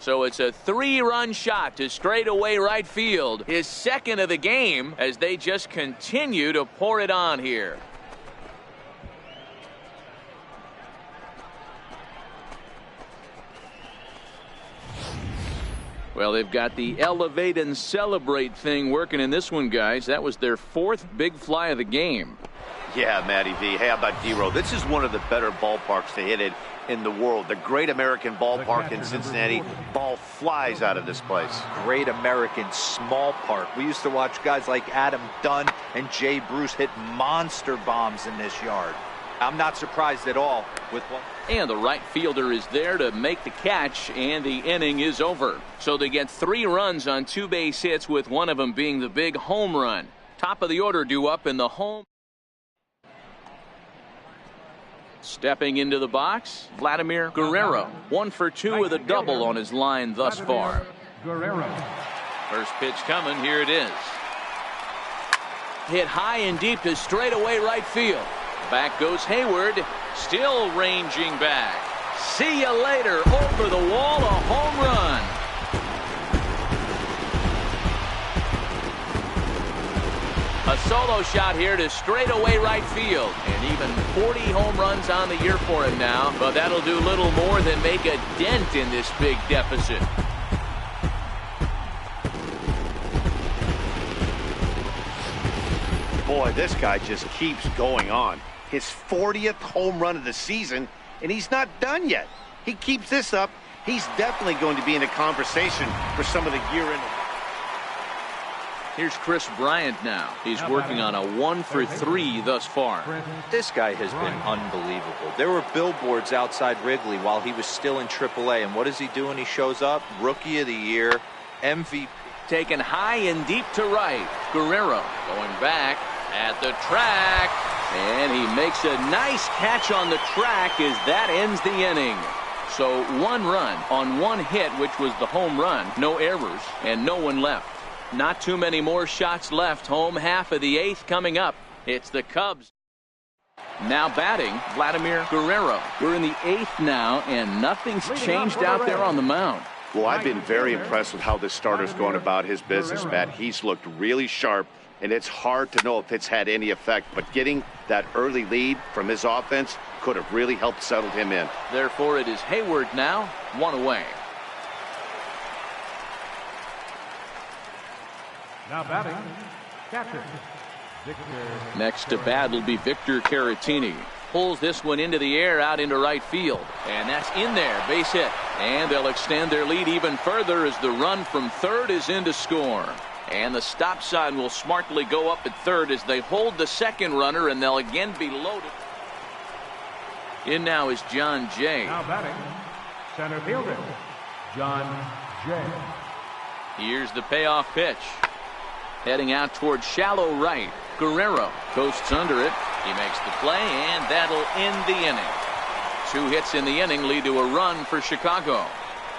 So it's a 3-run shot to straightaway right field. His second of the game as they just continue to pour it on here. Well, they've got the elevate and celebrate thing working in this one, guys. That was their 4th big fly of the game. Yeah, Matty V. Hey, how about D-Row? This is one of the better ballparks to hit it in the world. The Great American Ballpark in Cincinnati. Ball flies out of this place. Great American small park. We used to watch guys like Adam Dunn and Jay Bruce hit monster bombs in this yard. I'm not surprised at all with what. And the right fielder is there to make the catch, and the inning is over. So they get 3 runs on 2 base hits, with one of them being the big home run. Top of the order due up in the home. Stepping into the box, Vladimir Guerrero. 1 for 2 with a double on his line thus far. Guerrero. First pitch coming. Here it is. Hit high and deep to straightaway right field. Back goes Hayward. Still ranging back. See you later. Over the wall. A home run. A solo shot here to straightaway right field. And even 40 home runs on the year for him now. But that'll do little more than make a dent in this big deficit. Boy, this guy just keeps going on. His 40th home run of the season, and he's not done yet. He keeps this up, he's definitely going to be in a conversation for some of the year-end. Here's Chris Bryant now. He's working on a 1 for 3 thus far. This guy has been unbelievable. There were billboards outside Wrigley while he was still in AAA, and what does he do when he shows up? Rookie of the Year, MVP. Taken high and deep to right. Guerrero going back at the track. And he makes a nice catch on the track as that ends the inning. So 1 run on 1 hit, which was the home run. No errors and no one left. Not too many more shots left. Home half of the 8th coming up. It's the Cubs. Now batting, Vladimir Guerrero. We're in the 8th now, and nothing's changed out there on the mound. Well, I've been very impressed with how this starter's going about his business, Matt. He's looked really sharp, and it's hard to know if it's had any effect. But getting that early lead from his offense could have really helped settle him in. Therefore, it is Hayward now, 1 away. Now batting, catcher, Victor. Next to bat will be Victor Caratini. Pulls this one into the air out into right field. And that's in there. Base hit. And they'll extend their lead even further as the run from third is in to score. And the stop sign will smartly go up at third as they hold the second runner, and they'll again be loaded. In now is John Jay. Now batting, center fielder, John Jay. Here's the payoff pitch. Heading out toward shallow right. Guerrero coasts under it. He makes the play, and that'll end the inning. 2 hits in the inning lead to a run for Chicago.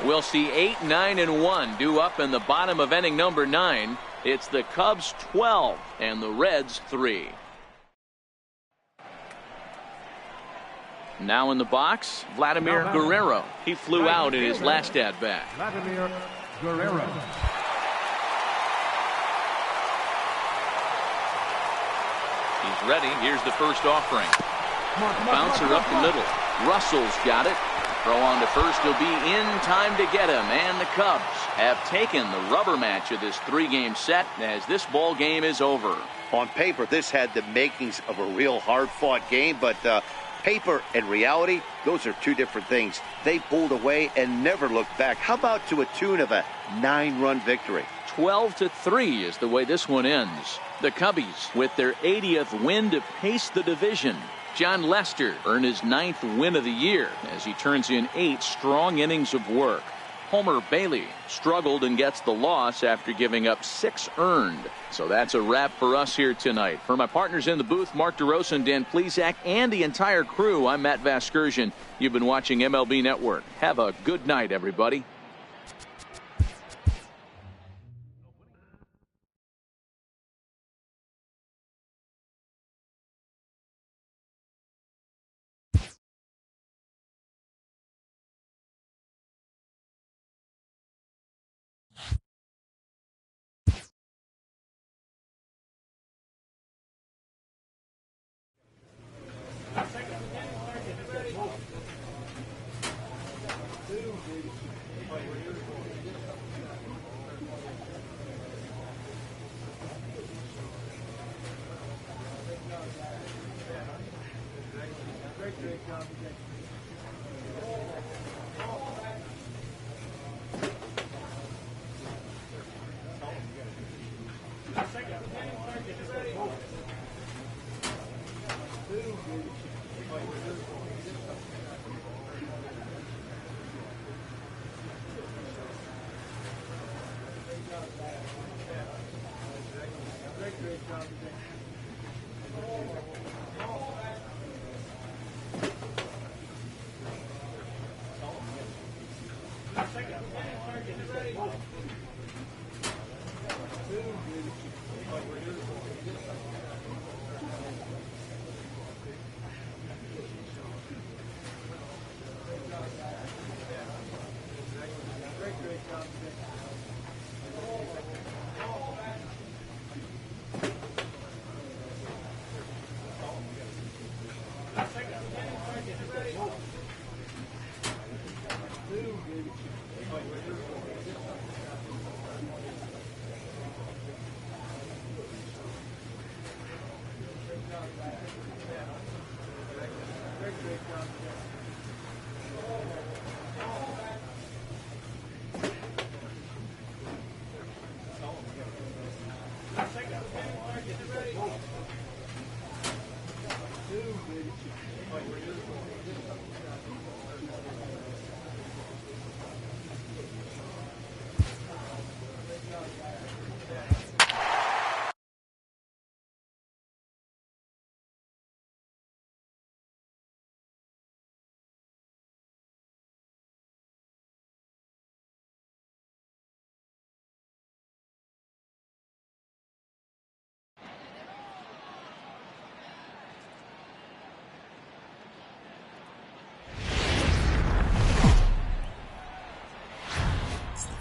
We'll see 8, 9, and 1 due up in the bottom of inning number 9. It's the Cubs 12 and the Reds 3. Now in the box, Vladimir Guerrero. He flew out in his last at-bat. Vladimir Guerrero. He's ready. Here's the first offering. Bouncer up the middle. Russell's got it. Throw on to first will be in time to get him. And the Cubs have taken the rubber match of this 3-game set as this ball game is over. On paper, this had the makings of a real hard-fought game, but paper and reality, those are 2 different things. They pulled away and never looked back. How about to a tune of a 9-run victory? 12-3 is the way this one ends. The Cubbies with their 80th win to pace the division. John Lester earned his 9th win of the year as he turns in 8 strong innings of work. Homer Bailey struggled and gets the loss after giving up 6 earned. So that's a wrap for us here tonight. For my partners in the booth, Mark DeRosa and Dan Plesac, and the entire crew, I'm Matt Vasgersian. You've been watching MLB Network. Have a good night, everybody. Great job. Great job.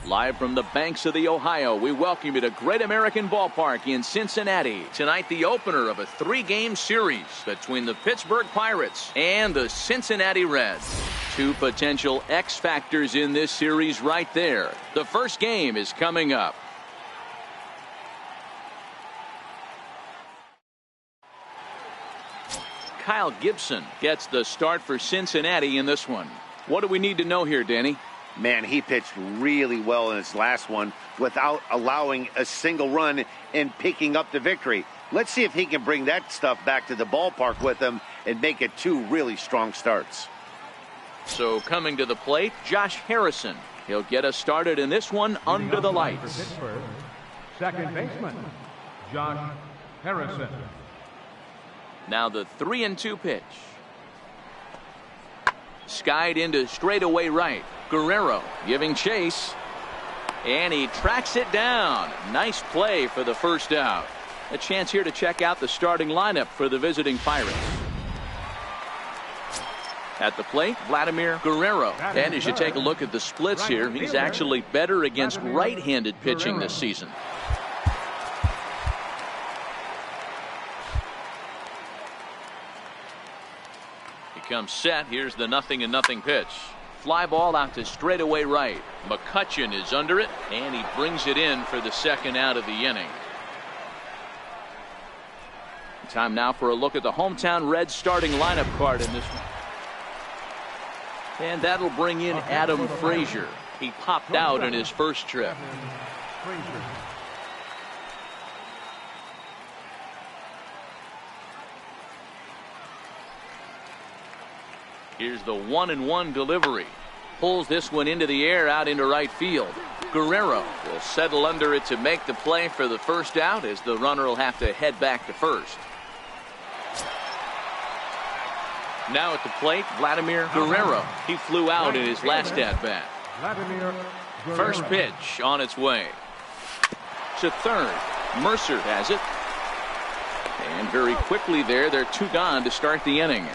Live from the banks of the Ohio, we welcome you to Great American Ballpark in Cincinnati. Tonight, the opener of a 3-game series between the Pittsburgh Pirates and the Cincinnati Reds. Two potential X factors in this series right there. The first game is coming up. Kyle Gibson gets the start for Cincinnati in this one. What do we need to know here, Danny? Man, he pitched really well in his last one without allowing a single run and picking up the victory. Let's see if he can bring that stuff back to the ballpark with him and make it 2 really strong starts. So coming to the plate, Josh Harrison. He'll get us started in this one under the lights. Second baseman, Josh Harrison. Now the 3-2 pitch. Skied into straightaway right. Guerrero giving chase. And he tracks it down. Nice play for the first out. A chance here to check out the starting lineup for the visiting Pirates. At the plate, Vladimir Guerrero. And as you take a look at the splits here, he's actually better against right-handed pitching this season. Comes set. Here's the 0-0 pitch. Fly ball out to straightaway right. McCutchen is under it, and he brings it in for the second out of the inning. Time now for a look at the hometown Reds starting lineup card in this one. And that'll bring in Adam Frazier. He popped out in his first trip. Here's the 1-1 delivery. Pulls this one into the air out into right field. Guerrero will settle under it to make the play for the first out, as the runner will have to head back to first. Now at the plate, Vladimir Guerrero. He flew out in his last at-bat. First pitch on its way. To third. Mercer has it. And very quickly there, they're 2 gone to start the inning.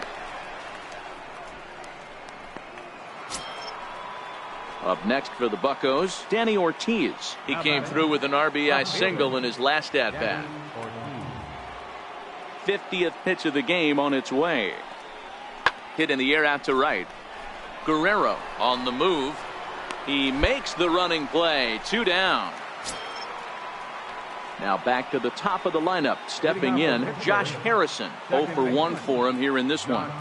Up next for the Buccos, Danny Ortiz. He came through with an RBI single in his last at-bat. 50th pitch of the game on its way. Hit in the air out to right. Guerrero on the move. He makes the running play. 2 down. Now back to the top of the lineup. Stepping in, Josh Harrison. 0 for 1 for him here in this one.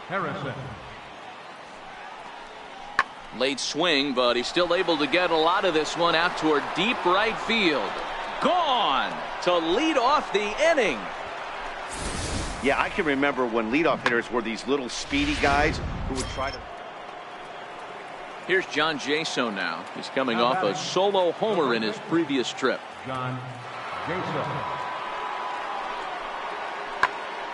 Harrison. Late swing, but he's still able to get a lot of this one out toward deep right field. Gone to lead off the inning. Yeah, I can remember when leadoff hitters were these little speedy guys who would try to. Here's John Jaso now. He's coming off a solo homer in his previous trip. John Jaso.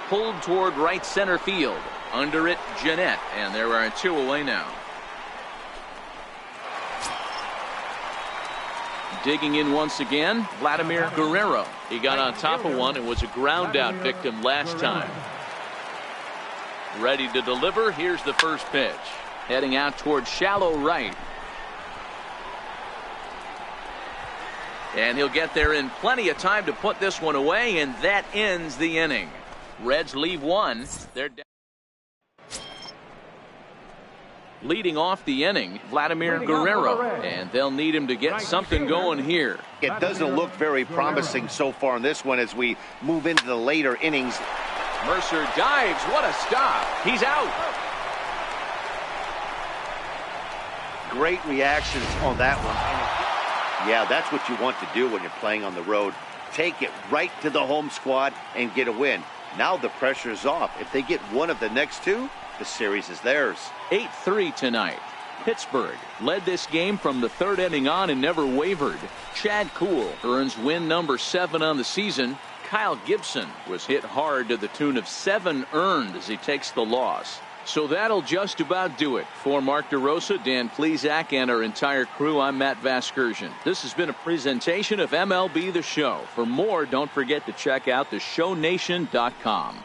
Pulled toward right center field. Under it, Jeanette, and there are 2 away now. Digging in once again, Vladimir Guerrero. He got on top of one and was a ground out victim last time. Ready to deliver. Here's the first pitch. Heading out towards shallow right. And he'll get there in plenty of time to put this one away, and that ends the inning. Reds leave one. They're down. Leading off the inning, Vladimir Guerrero, and they'll need him to get something going here. It doesn't look very promising so far in this one as we move into the later innings. Mercer dives. What a stop. He's out. Great reactions on that one. Yeah, that's what you want to do when you're playing on the road. Take it right to the home squad and get a win. Now the pressure is off. If they get one of the next two, the series is theirs. 8-3 tonight. Pittsburgh led this game from the third inning on and never wavered. Chad Kuhl earns win number 7 on the season. Kyle Gibson was hit hard to the tune of 7 earned as he takes the loss. So that'll just about do it. For Mark DeRosa, Dan Plesac, and our entire crew, I'm Matt Vasgersian. This has been a presentation of MLB The Show. For more, don't forget to check out theshownation.com.